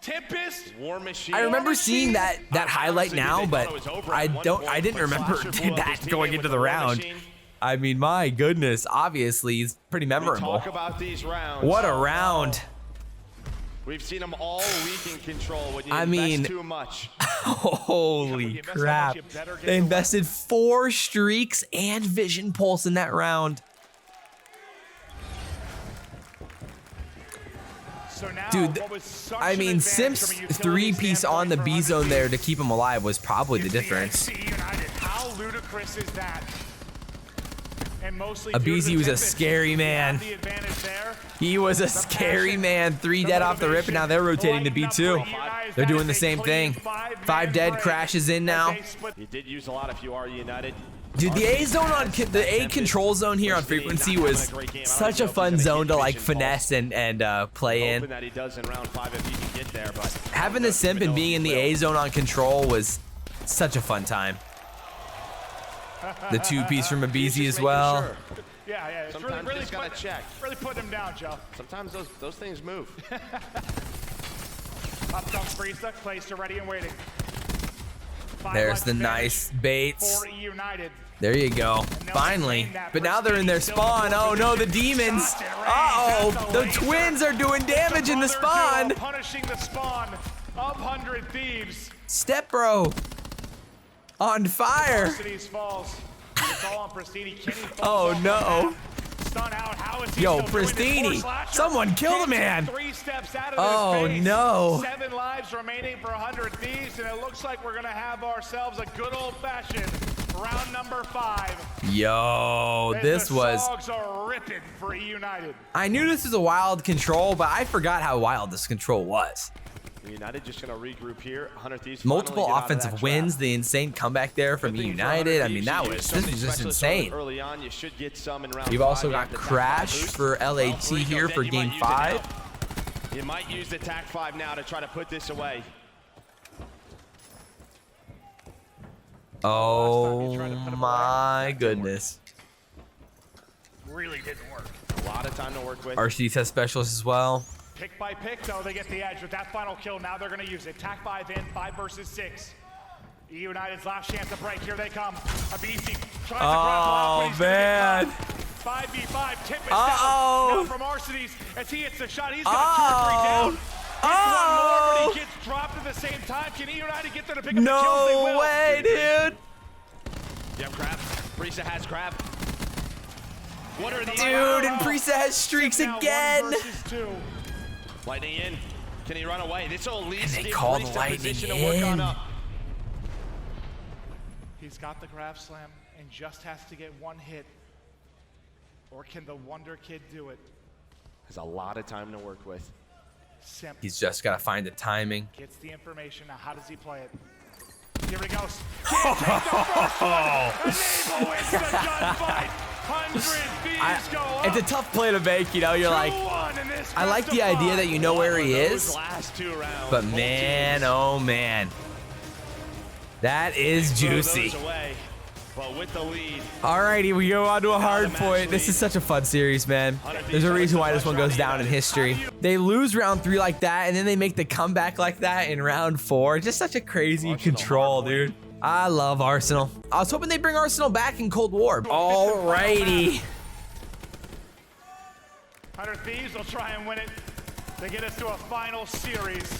Tempest? War Machine. I remember seeing that highlight now, but I didn't remember that going into the round. I mean, my goodness, obviously he's pretty memorable. Talk about these rounds. What a round. We've seen them all week in control when you I invest mean, too much. Holy crap. They invested 4 streaks and Vision Pulse in that round. So now, Dude, what was such I an mean, advantage Simp's from a utility 3-piece on the standpoint B for zone there to 100 keep him alive was probably the is difference. FC United. How ludicrous is that? And mostly Abizi was a scary man. The advantage there. He was a scary man. 3 dead off the rip, and now they're rotating to B2. They're doing the same thing. 5 dead, crashes in now. You did use a lot if you are United. Dude, the A zone on the A control zone here on frequency was such a fun zone to like finesse and play in. That he does in round 5 if he can get there, but Having the simp and being in the A zone on control was such a fun time. The 2-piece from Abizi as well. Sure. Yeah, it's Sometimes really just gotta check. Really putting him down, Joe. Sometimes those things move. Up comes Frieza, placed to ready and waiting. 5 There's lives the advantage nice baits. for United. There you go. Finally. But now they're in their spawn. Oh no, the demons. Uh-oh. The twins are doing damage in the spawn. Punishing the spawn of 100 Thieves. Step bro. On fire. Cities falls. It's all on Pristini. Kenny falls Oh off no. Stun out. How is he Yo, still doing this? Pristini. Slasher Someone kill the man. 3 steps out of Oh his face. no. 7 lives remaining for 100 Thieves, and it looks like we're gonna have ourselves a good old-fashioned round number 5. Yo, this was. The Sogs are ripping for United. I knew this was a wild control, but I forgot how wild this control was. United just gonna regroup here. 100 Thieves. Multiple finally get out of that offensive trap. wins, the insane comeback there from Good thing for United. 100 I mean, Thieves, this was just specialists insane. Early on, you should get some in round We've 5. also You got have the Crash TAC 5 for LAT boost. Well, here for you game might use it 5. now. You might use the TAC 5 now to try to put this away. Oh my goodness. Really didn't work. A lot of time to work with. RC test specialist as well. Pick by pick, though, they get the edge with that final kill. Now they're going to use it. TAC 5 in, 5 versus 6. United's last chance to break. Here they come. Abizi tries to grab Oh man. 5v5. Tip is Uh-oh. down from Arcides as he hits the shot. He's got 2 or 3 down. Oh. One more, but he gets dropped at the same time. Can United get there to pick up the kills? They No will. way, dude. You have Crab. Frieza has Crab. What are these? Dude, and Priest has streaks Now 1 again. versus 2. Lightning in. Can he run away? This will at least they give call the Priest a lightning position to work on in. up. He's got the grab slam and just has to get 1 hit. Or can the Wonder Kid do it? There's a lot of time to work with. Simp He's just got to find the timing. gets the information. Now, how does he play it? Here he goes. Can't take the first one. Enable wins the gunfight. 100 Thieves go up. It's a tough play to make, you know. You're like, 2-1 in this I like best the of idea 5. that you know where he Those is, last 2 rounds, but both man, teams oh man, that is throw juicy. those away, but with the lead, Alrighty, we go on to a hard match point. This lead. is such a fun series, man. There's a reason why this one goes down in history. They lose round 3 like that, and then they make the comeback like that in round 4. Just such a crazy control, dude. I love Arsenal. I was hoping they'd bring Arsenal back in Cold War. Alrighty. 100 Thieves will try and win it. They get us to a final series.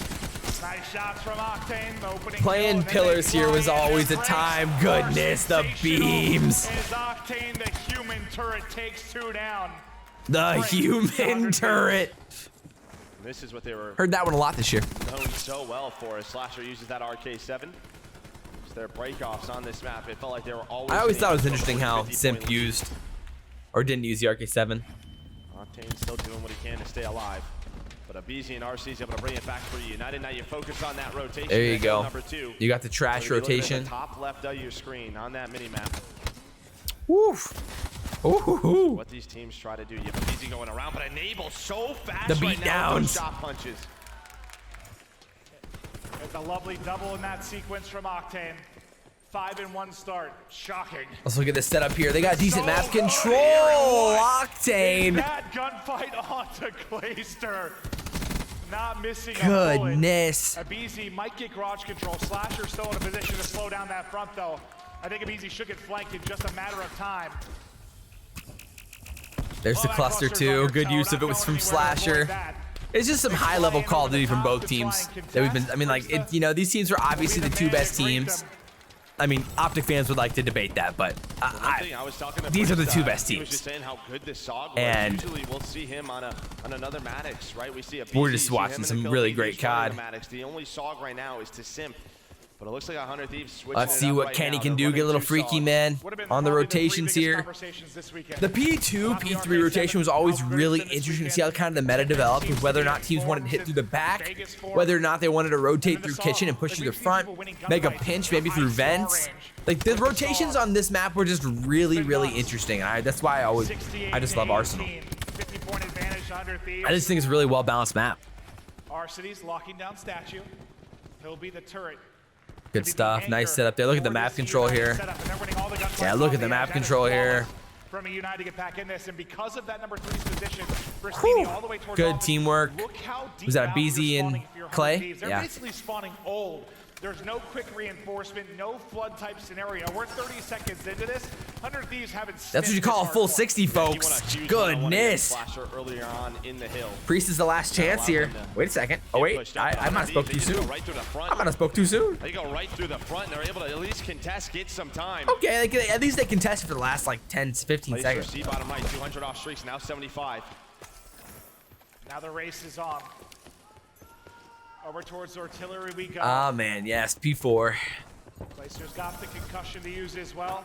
Nice shots from Octane. The opening Playing kill, and then pillars they here was fly in. always a Breaks time. are Goodness, the sensational beams. As Octane, the human turret, takes 2 down. The Breaks human 100 turret. this is what they were Heard that one a lot this year. known so well for. As Slasher uses that RK7. It's their breakoffs on this map. It felt like they were always. I always thought it was getting interesting how 50-point Simp leads. used or didn't use the RK7. Octane's still doing what he can to stay alive. But Abizi and RC's able to bring it back for United. Now you focus on that rotation. There you That's go. Number 2. You got the trash So if you look at rotation. the top left of your screen on that mini map. Woof. Ooh. What these teams try to do. You have Abizi going around, but Enable so fast The right now with those beatdowns. shot punches. It's a lovely double in that sequence from Octane. 5-1 start. Shocking. Let's look at this setup here. They got decent map control. Octane. That gunfight onto Clayster. Not missing a Goodness. bullet. Abizi might get garage control. Slasher still in a position to slow down that front, though. I think Abizi should get flanked in just a matter of time. There's the cluster too. Good use of it was from Slasher. It's just some high-level Call of Duty from both teams that we've been. I mean, like, you know, these teams are obviously the two best teams. I mean, Optic fans would like to debate that, but these are the two best teams. And usually we'll see him on another Maddox, right? We see a we're just watching some really great COD. The only SOG right now is to simp. But it looks like 100 Thieves. Let's see what Kenny can do. Get a little freaky, man, on the rotations here. The P2, P3 rotation was always really interesting to see how kind of the meta developed, with whether or not teams wanted to hit through the back, whether or not they wanted to rotate through kitchen and push to the front, make a pinch maybe through vents. Like, the rotations on this map were just really, really interesting. And that's why I just love Arsenal. I just think it's a really well-balanced map. Arcity's locking down Statue. He'll be the turret. Good stuff. Nice setup there. Look at the map control here. Yeah, look at the map control here. From a United to get back in this, and because of that number 3's position, Bristini all the way towards good teamwork. Was that a BZ and Clay? They're basically spawning old. There's no quick reinforcement, no flood type scenario. We're 30 seconds into this. 100 Thieves haven't. That's what you call a full 60, folks. Goodness. Priest is the last chance here. Wait a second. Oh wait, I might have spoke too soon. I might have spoke too soon. They go right through the front. They're able to at least contest, get some time. Okay, at least they contested for the last like 10, 15 seconds. See bottom right, 200 off streaks, now 75. Now the race is on. Over towards artillery we go. Ah, man, yes, P4. Placer's got the concussion to use as well.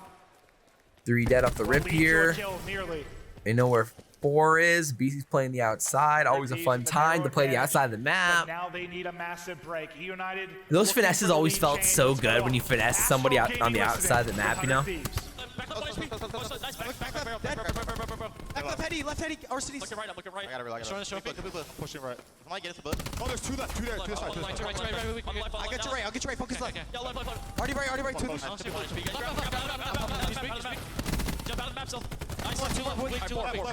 3 dead off the rip here. They know where 4 is. BC's playing the outside. Always a fun time to play the outside of the map. Now they need a massive break. United. Those finesses always felt so good when you finesse somebody out on the outside of the map, you know? Back left heady, Arcity's. Looking right, I'm looking right. I gotta Show me. pushing right. I might get into the book. Oh, there's 2 left, 2 there, 2 this side. I'll get you right, focus left. Yeah, left. Already right, 2. Jump out of the map, Sal.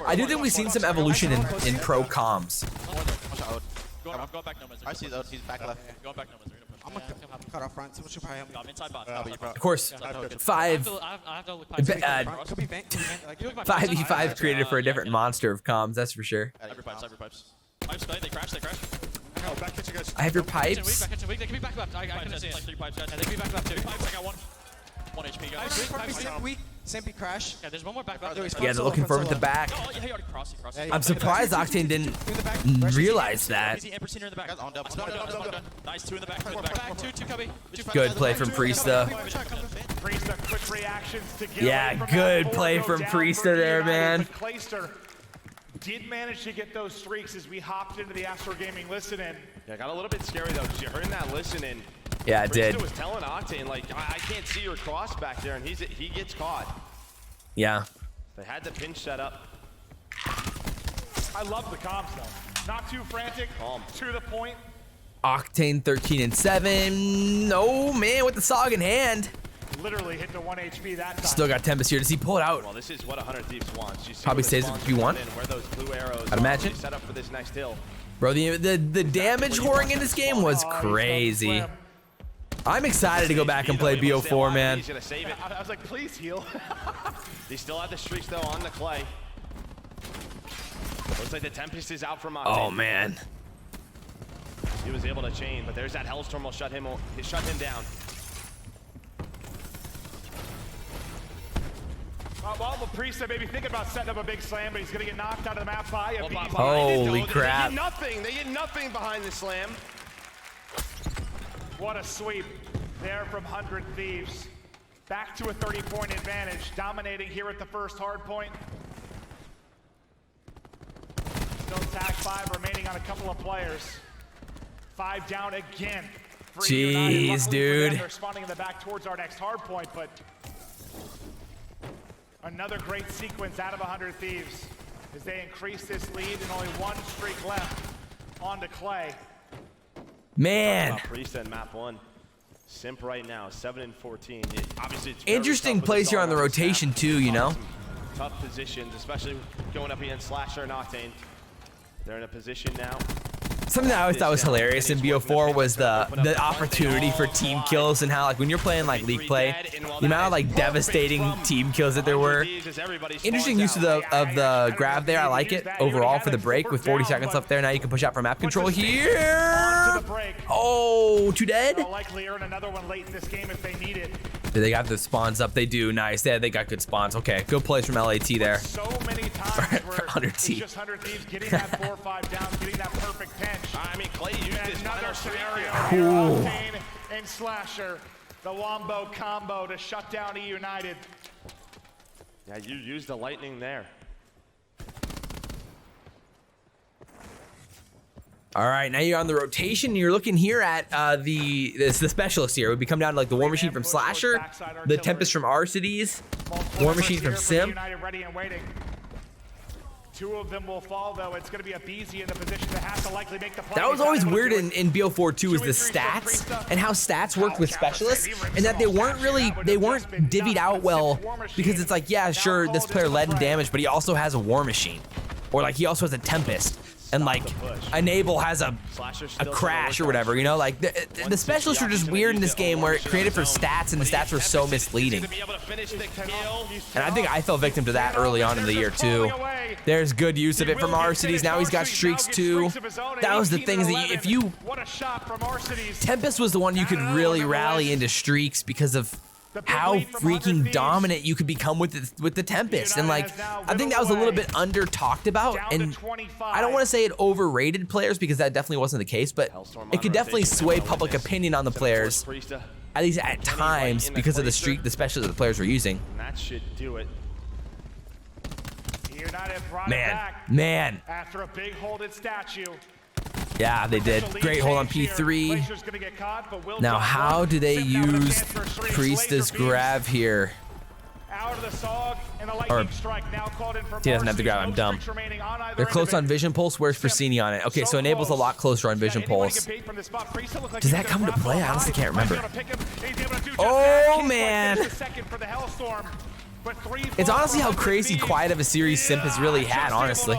I do think we've seen some evolution in pro comms. I'm going back no mids. I see those, he's back left. Going back no mids. I'm gonna cut off front, someone should probably help me. I'm inside box. Of course, 5 I have to look Could be vent. 5v5 created for a different monster of comms, that's for sure. Every pipes. Pipes, they crash. Back kitchen, guys. I have your pipes. Back kitchen weak. They can be back left. I can see it. Like 3 pipes, guys. They can be back left too. Pipes, I got 1 HP, guys. Weak. Simpy crash. Yeah, there's one more back left. Yeah, they're looking for him at the back. Oh, yeah, he already crossed. I'm surprised Octane didn't realize that. Easy, Emperor Senior in the back. Nice, 2 in the back. 2 cubby. Good play from Priesta. Priesta, quick reactions to get Yeah, good play from Priesta there, man. Clayster did manage to get those streaks as we hopped into the Astro Gaming listen-in. Yeah, got a little bit scary though, because you heard in that listen-in. Yeah, it did. Priesta was telling Octane, like, I can't see your cross back there, and he gets caught. Yeah. They had the pinch set up. I love the comms though. Not too frantic, to the point. Octane 13-7. Oh man, with the SOG in hand. Literally hit the 1 HP that time. Still got Tempest here. Does he pull it out? Well, this is what 100 Thieves wants. You see Probably stays with Q1. Where those blue arrows I'd imagine. set up for this next hill. Bro, the damage whoring in this game was crazy. I'm excited to go back and play BO4, man. He's gonna save it. I was like, please heal. He still had the streaks though on the clay. Looks like the Tempest is out from Octane. Oh man. He was able to chain, but there's that Hellstorm will shut him down. Well, the Priest maybe thinking about setting up a big slam, but he's gonna get knocked out of the map by a beat. Holy crap. They get nothing behind the slam. What a sweep there from 100 Thieves. Back to a 30-point advantage, dominating here at the first hard point. Still tag 5 remaining on a couple of players. 5 down again. Jeez, dude. They're spawning in the back towards our next hard point, but another great sequence out of 100 Thieves as they increase this lead and only 1 streak left onto Clay. Man. Priest and map 1. Simp right now, 7 and 14. Obviously, it's very Interesting tough with place here on the Star rotation snap. too, you know? Some tough positions, especially going up against Slasher and Octane. They're in a position now. Something that I always thought was hilarious in BO4 was the opportunity for team kills, and how like when you're playing like League play, the amount of like devastating team kills that there were. Interesting use of the grab there. I like it overall for the break with 40 seconds left there. Now you can push out for map control here. Oh, 2 dead. Likely earn another one late in this game if they need it. They got the spawns up. They do. Nice. They got good spawns. Okay, good plays from LAT there. So many times where 100 it's T. just 100 Thieves getting that 4 or 5 down, getting that perfect pinch. I mean, Clay used this Another scenario Cool. here, Octane and Slasher, the Wombo combo to shut down E United. Yeah, you used the lightning there. All right, now you're on the rotation. You're looking here at the specialist here. It would come down to like the War Machine from Slasher, the Tempest from Arcides, War Machine from Simp. United ready and waiting. 2 of them will fall though. It's going to be a BZ in the position that has to likely make the play. That was always weird in BO4 too, is the stats and how stats worked with specialists, and that they weren't divvied out well, because it's like, yeah, sure, this player led in damage, but he also has a War Machine, or like he also has a Tempest. And like Enable has a crash or whatever, you know, like the specialists were just weird in this game where it created for stats, and the stats were so misleading. And I think I fell victim to that early on in the year too. There's good use of it from Arcides. Now he's got streaks too. That was the things that if you Tempest was the one you could really rally into streaks because of how freaking dominant you could become with the Tempest. And like, I think that was a little bit under talked about, and I don't want to say it overrated players, because that definitely wasn't the case, but it could definitely sway public opinion on the players, at least at times, because of the streak, the specialists that the players were using. That should do it. Man. After a big holded statue. Yeah, they did. Great hold on P3. Now, how do they use Priestess grab here? Or he doesn't have to grab. I'm dumb. They're close on Vision Pulse. Where's Pristini on it? Okay, so Enable's a lot closer on Vision Pulse. Does that come into play? I honestly can't remember. Oh, man. It's honestly how crazy quiet of a series Simp has really had, honestly.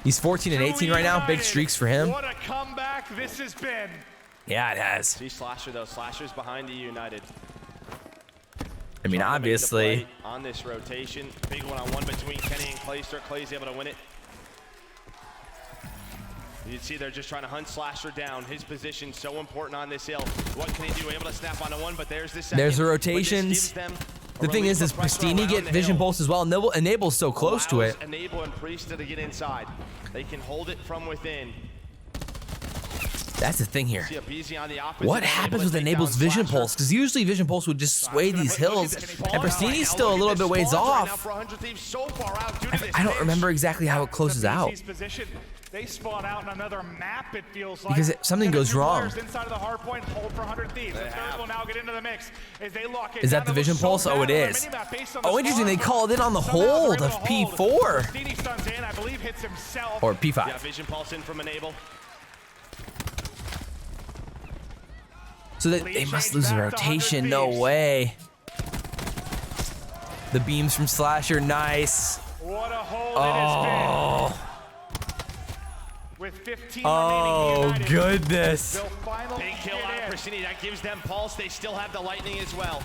He's 14 and 18 right now. Big streaks for him. What a comeback this has been. Yeah, it has. See Slasher though. Slasher's behind E United. I mean, obviously. On this rotation, big one-on-one between Kenny and Clayster. Clay's able to win it. You can see they're just trying to hunt Slasher down. His position so important on this hill. What can he do? Able to snap onto one, but there's the second. There's the rotations. The thing is, does Pristini get Vision Pulse as well? Enable's so close to it. Enable and Priesta to get inside. They can hold it from within. That's the thing here. What happens with Enable's Vision Pulse? Because usually Vision Pulse would just sway these hills, and Pristini's still a little bit ways off. I don't remember exactly how it closes out. They spawn out in another map, it feels like. Because something goes wrong. Inside of the hard point, hold for 100 Thieves. The third will now get into the mix as they lock it. Is that the Vision Pulse? Oh, it is. Oh, interesting. They called in on the hold of P4. Or P5. Yeah, Vision Pulse in from Enable. So they must lose the rotation. No way. The beams from Slasher, nice. What a hold it has been. With 15 remaining, goodness. Big kill out of Pristini. That gives them pulse. They still have the lightning as well.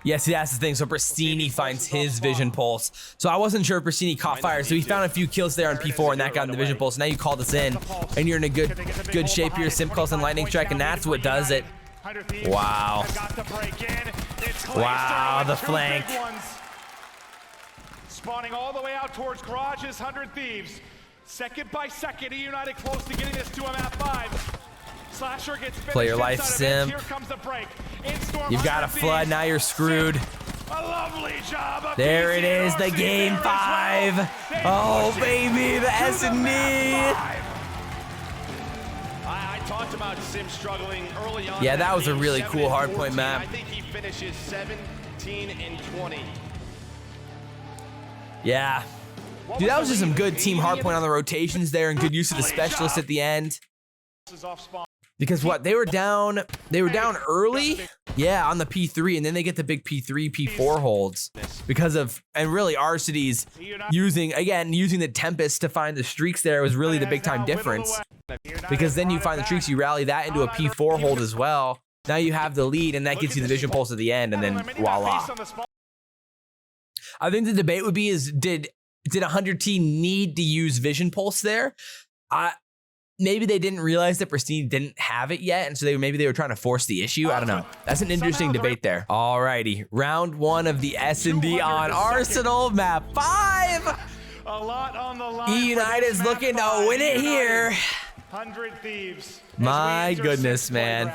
Yes, that's the thing. So Pristini finds his Vision Pulse. So I wasn't sure if Pristini caught fire. So he found a few kills there on P4, and that got him the Vision Pulse. Now you call this in, and you're in a good shape here. Simp calls and Lightning Strike, and that's what does it. Wow. Wow, the flank. Spawning all the way out towards Garage's 100 Thieves. Second by second, E United close to getting this to him at 5. Slasher gets Play your life, Simp. Here comes the break. You've got a flood, now you're screwed. A lovely job. There it is, the game 5. Oh, baby, the S&D. I talked about Sim struggling early on. Yeah, that was a really cool hardpoint map. I think he finishes 17 and 20. Yeah. Dude, that was just some good team hardpoint on the rotations there, and good use of the specialist at the end. Because what, they were down early, yeah, on the P3, and then they get the big P3, P4 holds because of, and really Arcity's using the Tempest to find the streaks there was really the big time difference. Because then you find the streaks, you rally that into a P4 hold as well. Now you have the lead, and that gets you the vision pulse at the end, and then voila. I think the debate would be is did 100T need to use vision pulse there? Maybe they didn't realize that Pristine didn't have it yet, and so maybe they were trying to force the issue. I don't know. That's an interesting debate there. Alrighty, round 1 of the S&D on Arsenal, map 5. A lot on the line. E-United is looking to win it here. 100 Thieves. My goodness, man.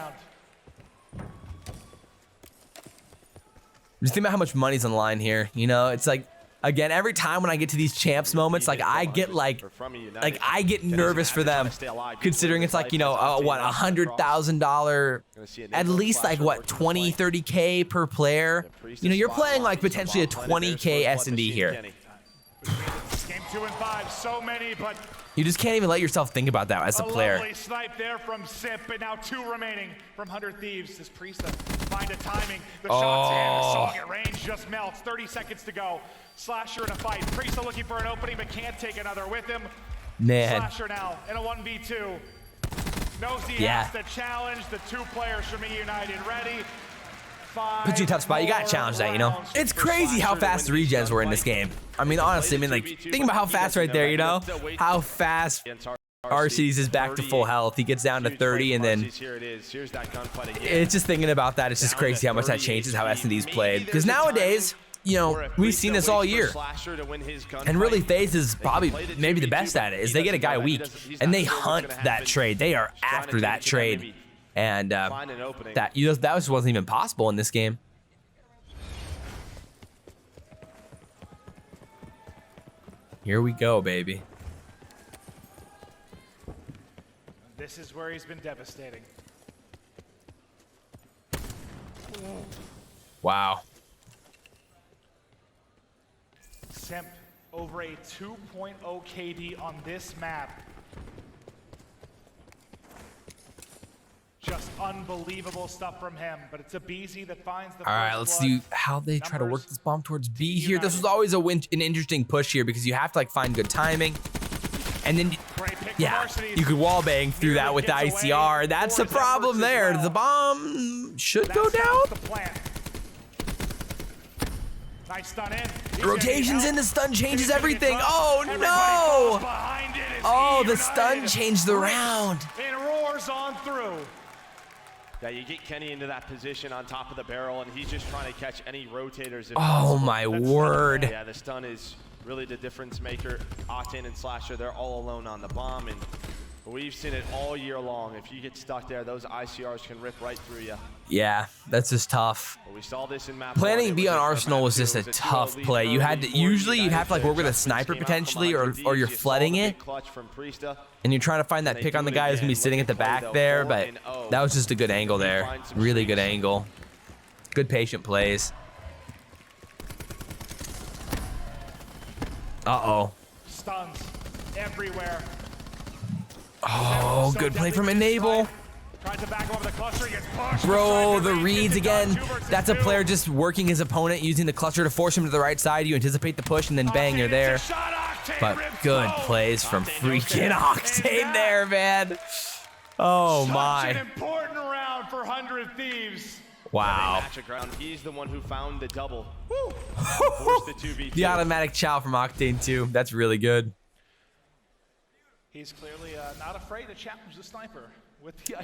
Just think about how much money's on the line here. You know, it's like, again, every time when I get to these champs moments, like I get I get nervous for them, considering it's like, you know, what, $100,000, at least like what, 20, 30K per player. You know, you're playing like potentially a 20K S&D here. Game 2 and 5, so many, but you just can't even let yourself think about that as a player. Lovely snipe there from Simp, but now 2 remaining from 100 Thieves. Does Priest find a timing? The shot's in, the song at range just melts. 30 seconds to go. Slasher in a fight. Priest looking for an opening, but can't take another with him. Man. Slasher now in a 1v2. Knows he has to challenge the 2 players from E United. Ready? Puts you in a tough spot. You gotta challenge that, you know? It's crazy how fast the regens were in this game. I mean, honestly, like, think about how fast right there, you know? How fast Arceus is back to full health. He gets down to 30, and then it's just thinking about that. It's just crazy how much that changes how S&D's played. Because nowadays, you know, we've seen this all year. And really, FaZe is probably maybe the best at it, is they get a guy weak, and they hunt that trade. They are after that trade. And that just wasn't even possible in this game. Here we go, baby. This is where he's been devastating. Wow. Simp over a 2.0 KD on this map. Just unbelievable stuff from him, but it's a BZ that finds the. All right, let's see how they try to work this bomb towards B here. This was always an interesting push here because you have to like find good timing, and then yeah, you could wall bang through that with the ICR. That's the problem there. The bomb should go down. Nice stun in. The rotations in, the stun changes everything. Oh no! Oh, the stun changed the round. It roars on through. Yeah, you get Kenny into that position on top of the barrel, and he's just trying to catch any rotators. Oh my word. Yeah, the stun is really the difference maker. Octane and Slasher, they're all alone on the bomb, and we've seen it all year long. If you get stuck there, those ICRs can rip right through you. Yeah, that's just tough. Well, we saw this in map Planning B on Arsenal was just a tough play. You had to usually you'd have to like work with a sniper potentially, or you're flooding it, and you're trying to find that pick on the guy who's gonna be sitting at the back there. But that was just a good angle there, really good angle. Good patient plays. Uh-oh. Stuns everywhere. Oh, good play from Enable. Bro, the reads again. That's a player just working his opponent, using the cluster to force him to the right side. You anticipate the push, and then bang, you're there. But good plays from freaking Octane there, man. Oh my. Such an important round for 100 Thieves. Wow. He's the one who found the double. The automatic chow from Octane too. That's really good. He's clearly not afraid to challenge the sniper.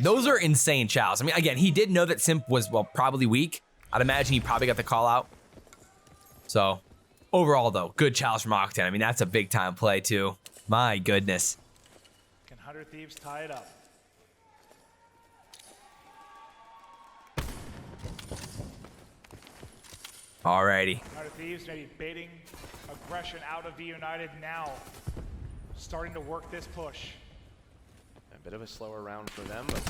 Those are insane chows. I mean, again, he did know that Simp was, well, probably weak. I'd imagine he probably got the call out. So, overall, though, good chows from Octane. I mean, that's a big-time play, too. My goodness. Can 100 Thieves tie it up? Alrighty. 100 Thieves maybe baiting aggression out of V United now. Starting to work this push. A bit of a slower round for them, but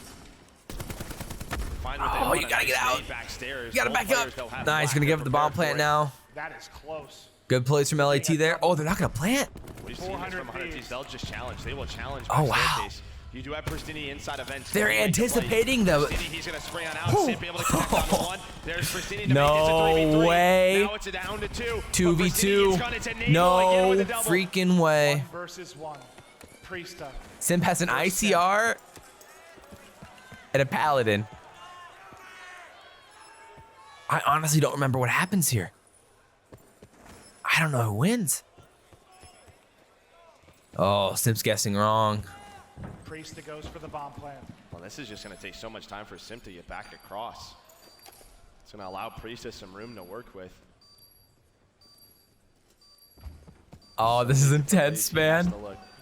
oh, you gotta get out. You gotta back up. Nice, gonna give it the bomb plant now. That is close. Good plays from LAT there. Oh, they're not gonna plant. We've seen this from 100 Thieves. They'll just challenge. They will challenge. Oh, wow. You do have Pristini inside events. They're anticipating the. He's gonna spray on out. Simp able to connect on the one. There's Pristini to No make this a 3v3. way. Now it's a down to 2. 2v2. No freaking way. 1 versus 1. Priesta. Simp has an ICR and a Paladin. I honestly don't remember what happens here. I don't know who wins. Oh, Simp's guessing wrong. Priesta goes for the bomb plant. Well, this is just going to take so much time for Simp to get back across. It's going to allow Priesta some room to work with. Oh, this is intense, man.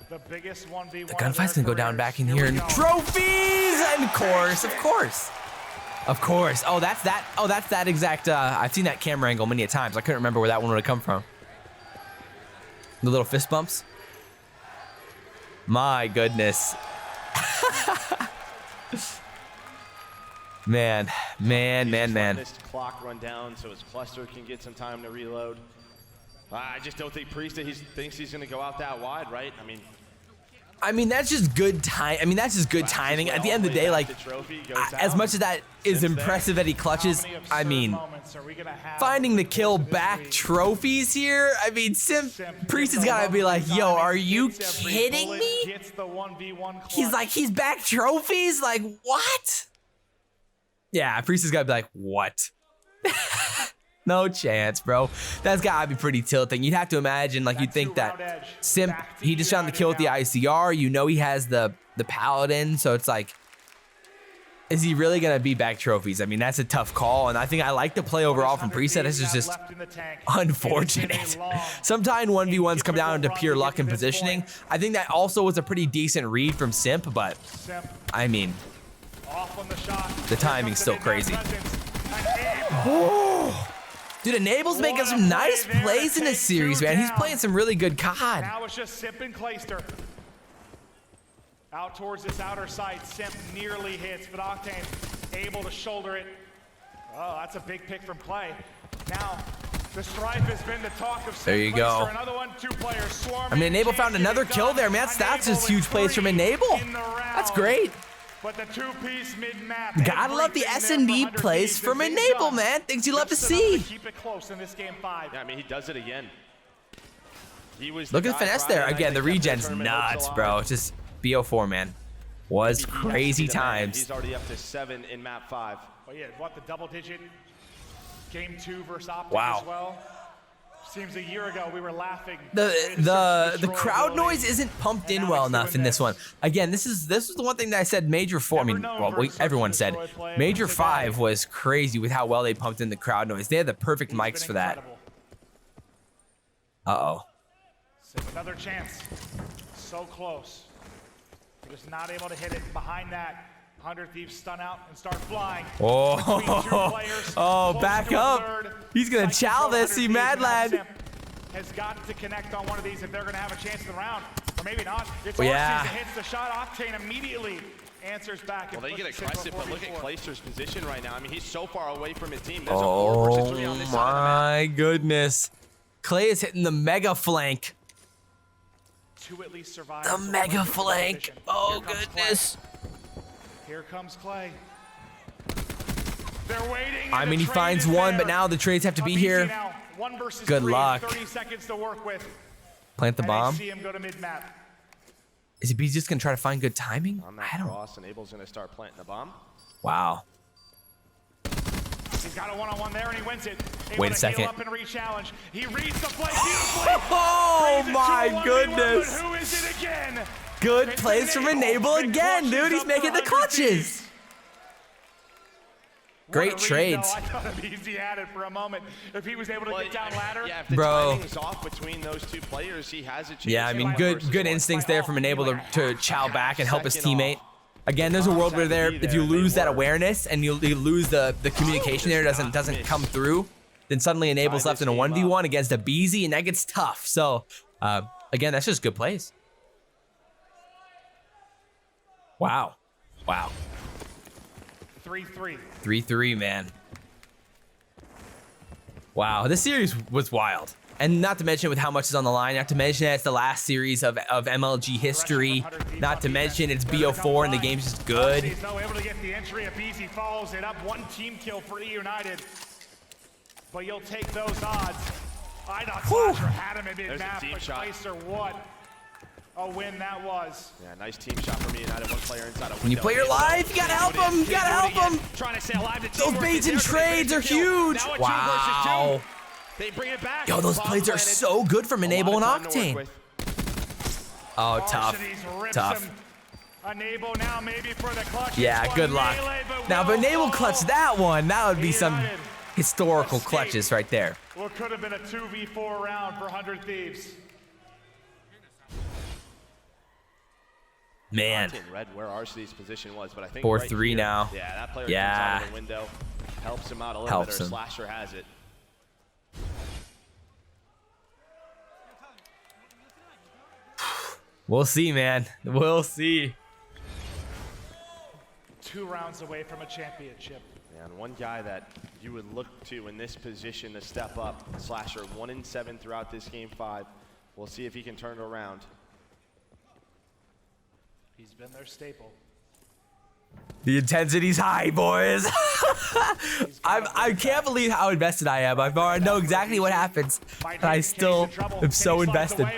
The biggest 1v1. The gunfight's going to go down back in here and trophies! And of course. Of course. Oh, that's that. Oh, that's that exact. I've seen that camera angle many a times. I couldn't remember where that one would have come from. The little fist bumps. My goodness. man. This clock run down so his cluster can get some time to reload. I just don't think Priesta thinks he's going to go out that wide, right? I mean, that's just good time. I mean, that's just good timing. At the end of the day, like, as much as that is impressive that he clutches, I mean, finding the kill back trophies here, I mean, Priest has got to be like, yo, are you kidding me? He's like, he's back trophies? Like, what? Yeah, Priest has got to be like, what? No chance, bro. That's gotta be pretty tilting. You'd have to imagine, like, you'd think that Simp, he just found the kill with the ICR. You know he has the Paladin, so it's like, is he really gonna be back trophies? I mean, that's a tough call, and I think I like the play overall from Preset. This is just unfortunate. Sometimes 1v1s come down to pure luck and positioning. I think that also was a pretty decent read from Simp, but I mean, the timing's still crazy. Oh. Dude, Enable's making some nice plays in this series, man. He's playing some really good COD. Now it's just Simp and Clayster. Out towards this outer side, Simp nearly hits, but Octane able to shoulder it. Oh, that's a big pick from Clay. Now, the strife has been the talk of Simp. There you go. Another one, 2 players swarming. I mean, Enable found another kill there, man. That's just huge plays from Enable. That's great. But the 2-piece mid-map. Gotta love the S&D plays from Enable, man. Things you love to see. Keep it close in this game 5. Yeah, I mean, he does it again. Look at the finesse there. Again, the regen's nuts, bro. Just BO4, man. Was crazy times. He's already up to 7 in map 5. Oh yeah, what, the double-digit game 2 versus Optic as well? Seems a year ago we were laughing. The crowd noise isn't pumped in well enough in this one. Again, this is the one thing that I said Major 4. I mean, well, everyone said Major 5 was crazy with how well they pumped in the crowd noise. They had the perfect mics for that. Uh-oh. Another chance. So close. Just not able to hit it. Behind that, 100 Thieves stun out and start flying. Oh, back up. He's going to chow this, see Mad Lad. Has got to connect on one of these if they're going to have a chance in the round. Or maybe not. It's yeah. hits the shot. Octane immediately answers back. Well, they get aggressive, but look at Clayster's position right now. I mean, he's so far away from his team. There's a 4 versus 3 on this side of the map. My goodness. Clay is hitting the mega flank. At least survive the mega flank. Oh, goodness. Here comes Clay. They're waiting. I mean, he finds one, but now the trades have to be here. Good luck. 30 seconds to work with. Plant the bomb. See him go to mid-map. Is he just going to try to find good timing? I don't know. Enable's going to start planting the bomb. Wow. He's got a one-on-one there, and he wins it. Wait a second. Up and re-challenge. He reads the play beautifully. Oh, my goodness. Who is it again? Good plays from Enable again, dude. He's making the clutches. Great trades. I thought it'd be easy at it for a moment. If he was able to get down ladder. Yeah, if the timing's off between those 2 players, he has a chance. Yeah, I mean, good instincts there from Enable to chow back and help his teammate. Again, there's a world where if you lose that awareness and you lose the communication there, doesn't come through, then suddenly Enable's left in a 1v1 against a BZ, and that gets tough. So, again, that's just good plays. Wow. 3-3. 3-3, man. Wow, this series was wild. And not to mention with how much is on the line, not to mention it's the last series of MLG history, not to mention it's BO4 and the game's just good. He's now able to get the entry. Abizi follows it up. 1 team kill for E United. But you'll take those odds. I thought Slasher had him in mid-map, but Placer, what a win that was. Yeah, nice team shot from E United. One player inside a window. When you play your life, you gotta help him. You gotta help him. Trying to stay alive. Those baits and trades are huge. Wow. They bring it back. Yo, those plays are so good from Enable and Octane. Oh, tough. Tough. Enable now maybe for the clutch. Yeah, good luck. Now, if Enable clutched that one, that would be some historical clutches right there. What could have been a 2v4 round for 100 Thieves. Man. Read where RCD's position was, but I think 4-3 right now. Yeah, that player comes out of the window, helps him out a little bit, or Slasher has it. We'll see, man. We'll see. 2 rounds away from a championship. And one guy that you would look to in this position to step up, Slasher, 1-7 throughout this game 5. We'll see if he can turn it around. He's been their staple. The intensity's high, boys. I can't believe how invested I am. I know exactly what happens, but I still am so invested.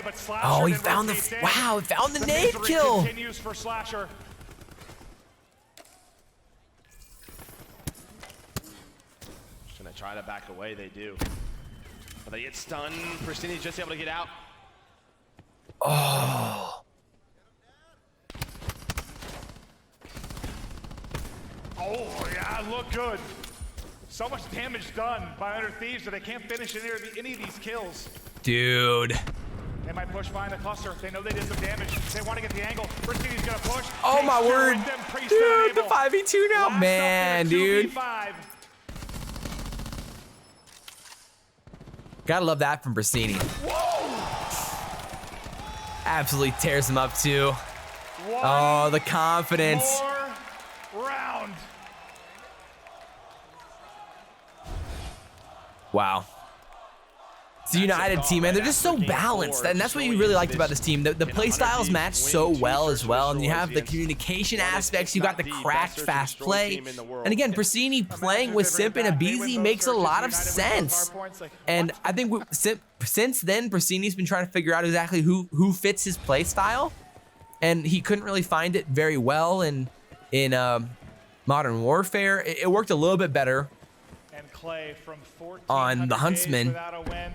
Oh, he found the he found the nade kill. Continues for Slasher. Just gonna try to back away. They do, but they get stunned. Pristini's just able to get out. Oh. Oh, yeah, look good. So much damage done by 100 Thieves that they can't finish any of these kills. Dude. They might push behind the cluster. They know they did some damage. They want to get the angle. Pristini's gonna push. Oh, my word. Dude, the 5v2 now. Man, dude. Gotta love that from Pristini. Absolutely tears him up, too. Oh, the confidence. Round. Wow. It's a United team, man. They're just so balanced, and that's what you really liked about this team. The play styles match so well as well, and you have the communication aspects. You got the cracked fast play, and again, Pristini playing with Simp and Abizi makes a lot of sense. And I think since then, Pristini's been trying to figure out exactly who fits his play style, and he couldn't really find it very well in Modern Warfare. It worked a little bit better on the Huntsman,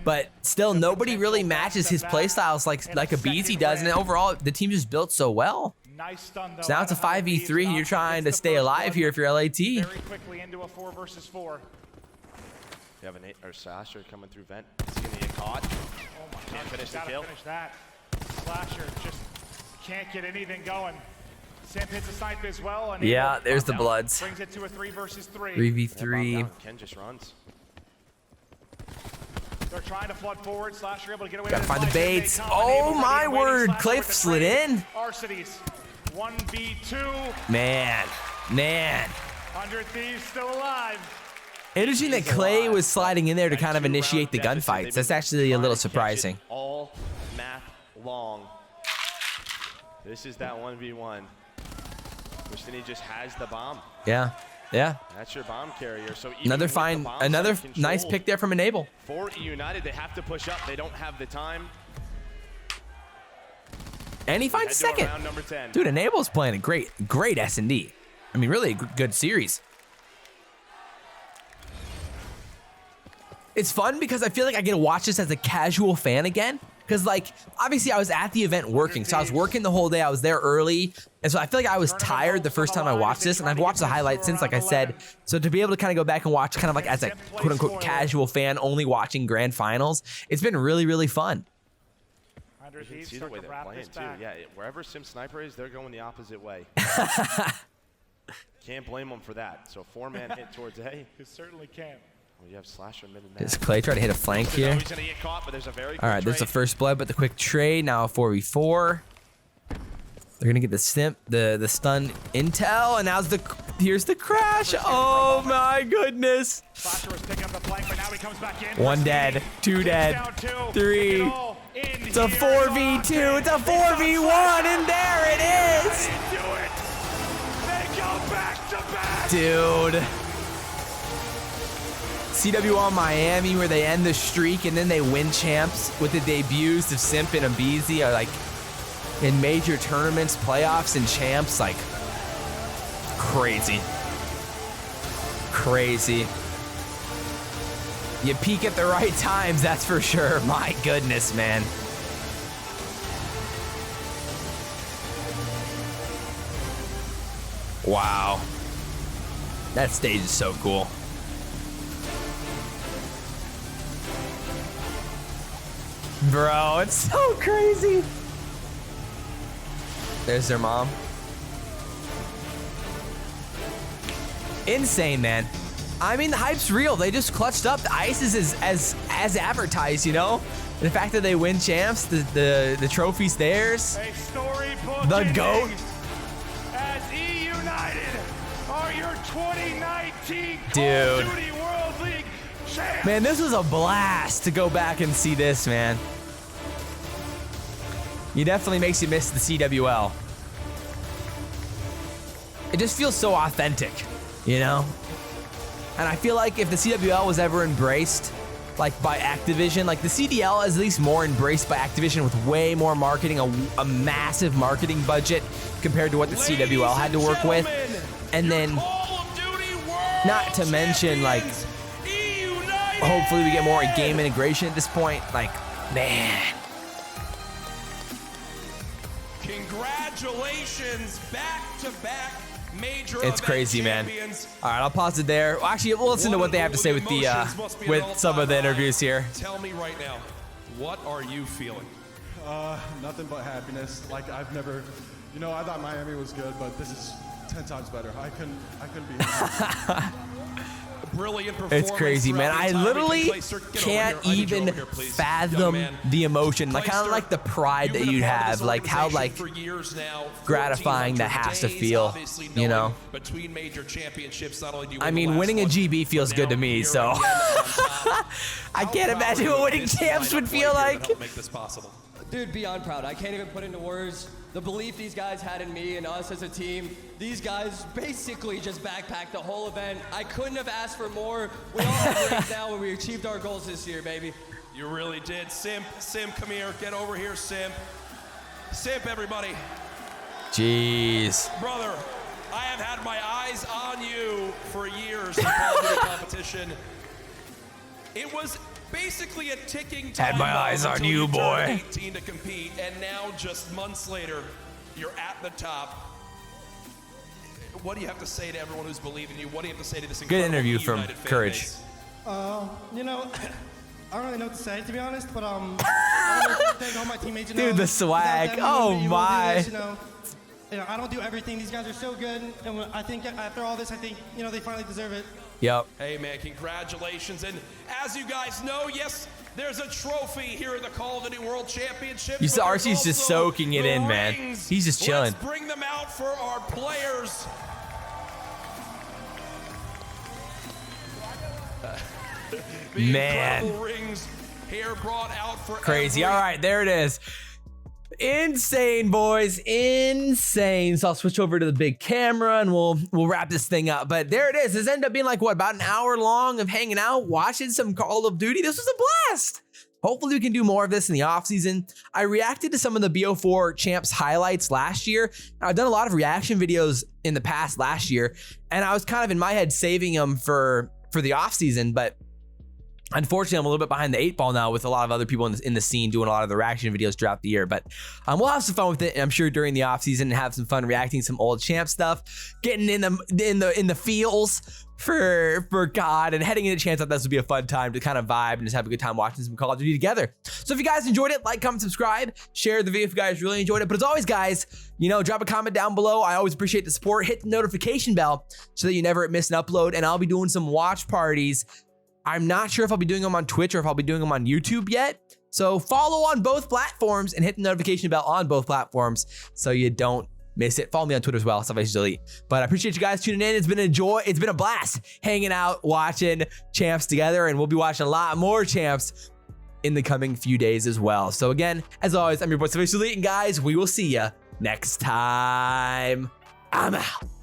but still nobody really matches his playstyles like Abizi does, and overall the team just built so well. So now it's a 5v3. You're trying to stay alive here if you're LAT. Very quickly into a 4 versus 4. You have an Slasher coming through vent. He's gonna get caught. Oh my God, can't finish the kill. Finish that. Slasher just can't get anything going. Simp hits a snipe as well. And yeah, there's the Bloods. Brings it to a 3 versus 3. 3v3. Ken just runs. They're trying to flood forward. Slasher able to get away. Gotta find the baits. Oh my word, Clay slid in. Arcides, 1v2. Man. 100 Thieves still alive. Interesting that Clay was sliding in there to kind of initiate the gunfights. That's actually a little surprising. All map long. This is that 1v1. Pristini just has the bomb. Yeah. That's your bomb carrier. So another nice pick there from Enable. For United, they have to push up. They don't have the time. And he finds second. Dude, Enable's playing a great S&D. I mean, really a good series. It's fun because I feel like I get to watch this as a casual fan again. Because, like, obviously I was at the event working. So I was working the whole day. I was there early. And so I feel like I was tired the first time I watched this. And I've watched the highlights since, like I said. So to be able to kind of go back and watch kind of like as a quote-unquote casual fan only watching grand finals, it's been really, really fun. You can see the way they're playing, too. Yeah, wherever Sim Sniper is, they're going the opposite way. Can't blame them for that. So 4-man hit towards A. You certainly can. Well, you have Slasher mid and Does Clay try to hit a flank here? He's gonna get caught, but there's a very all right, there's the first blood, but the quick trade. Now a 4v4. They're gonna get the stun intel, and now's the Here's the crash. Oh my goodness. Slasher was picking up the flank, but now he comes back in. One dead, two dead, Down two. three. It's a 4v2. It's a 4v1, and there it is. They do it. They go back to back. Dude. CWL Miami, where they end the streak and then they win champs with the debuts of Simp and Abizi, are like in major tournaments, playoffs, and champs. Like, crazy. Crazy. You peak at the right times, that's for sure. My goodness, man. Wow. That stage is so cool. Bro, it's so crazy. There's their mom. Insane, man. I mean, the hype's real. They just clutched up. The ice is as advertised, you know? The fact that they win champs, the trophy's theirs. A storybook The GOAT. As E United are your 2019 Dude. Call of Duty World League champs. Man, this was a blast to go back and see this, man. It definitely makes you miss the CWL. It just feels so authentic, you know? And I feel like if the CWL was ever embraced, like by Activision, like the CDL is at least more embraced by Activision with way more marketing, a massive marketing budget compared to what the CWL had to work with. And then, not to mention, like, hopefully we get more game integration at this point. Like, man. Congratulations, back-to-back major It's crazy, man. All right, I'll pause it there. Well, actually, we'll listen to what they have to say with the with some of the interviews here. Tell me right now, what are you feeling? Nothing but happiness. Like, I've never, you know, I thought Miami was good, but this is 10 times better. I couldn't be happier. Brilliant performance. It's crazy, man. I literally can't I need you even over here, please. fathom Young man. the emotion, like kind of Clayster, like the pride that you've been you'd a part of have, this like how like organization for years now, gratifying that has to 1400 feel, days, obviously you know? knowing between major championships, not only do you I win the mean, last winning a one, GB feels but good now to me, you're so again on top. I How can't proud imagine are what you winning this champs lineup would right feel here to like. help make this possible? Dude, beyond proud. I can't even put into words the belief these guys had in me and us as a team. These guys basically just backpacked the whole event. I couldn't have asked for more. We all have rings now and we achieved our goals this year, baby. You really did. Simp, come here. Get over here, Simp. Simp, everybody. Jeez. Brother, I have had my eyes on you for years in Call of Duty competition. It was basically a ticking time. Had my eyes on until you, turned boy. 18 to compete, and now just months later, you're at the top. What do you have to say to everyone who's believing in you? What do you have to say to this incredible interview from United fan Courage. base? You know, I don't really know what to say, to be honest, but I want to thank all my teammates. You know, Dude, the swag. without them, Oh, we wouldn't be able to do my. this, you know, I don't do everything. These guys are so good, and I think after all this, I think, you know, they finally deserve it. Yep. Hey, man, congratulations. And as you guys know, yes, there's a trophy here at the Call of Duty World Championship. You saw but there's Arcee's just also soaking it the in, man. rings. He's just chilling. Let's bring them out for our players. The Man. incredible rings here brought out for Crazy. every All right, there it is. Insane, boys. Insane. So I'll switch over to the big camera and we'll wrap this thing up. But there it is. This ended up being like, what, about an hour long of hanging out, watching some Call of Duty. This was a blast. Hopefully we can do more of this in the offseason. I reacted to some of the BO4 Champs highlights last year. I've done a lot of reaction videos in the past last year, and I was kind of in my head saving them for the offseason, but unfortunately, I'm a little bit behind the 8 ball now with a lot of other people in the scene doing a lot of the reaction videos throughout the year. But we'll have some fun with it, and I'm sure during the offseason and have some fun reacting to some old champ stuff, getting in the feels for COD and heading into champs. I thought this would be a fun time to kind of vibe and just have a good time watching some Call of Duty together. So if you guys enjoyed it, like, comment, subscribe, share the video if you guys really enjoyed it. But as always, guys, you know, drop a comment down below. I always appreciate the support. Hit the notification bell so that you never miss an upload. And I'll be doing some watch parties. I'm not sure if I'll be doing them on Twitch or if I'll be doing them on YouTube yet. So follow on both platforms and hit the notification bell on both platforms so you don't miss it. Follow me on Twitter as well, SalvationsElite. But I appreciate you guys tuning in. It's been a joy. It's been a blast hanging out, watching Champs together, and we'll be watching a lot more Champs in the coming few days as well. So again, as always, I'm your boy SalvationsElite, and guys, we will see ya next time. I'm out.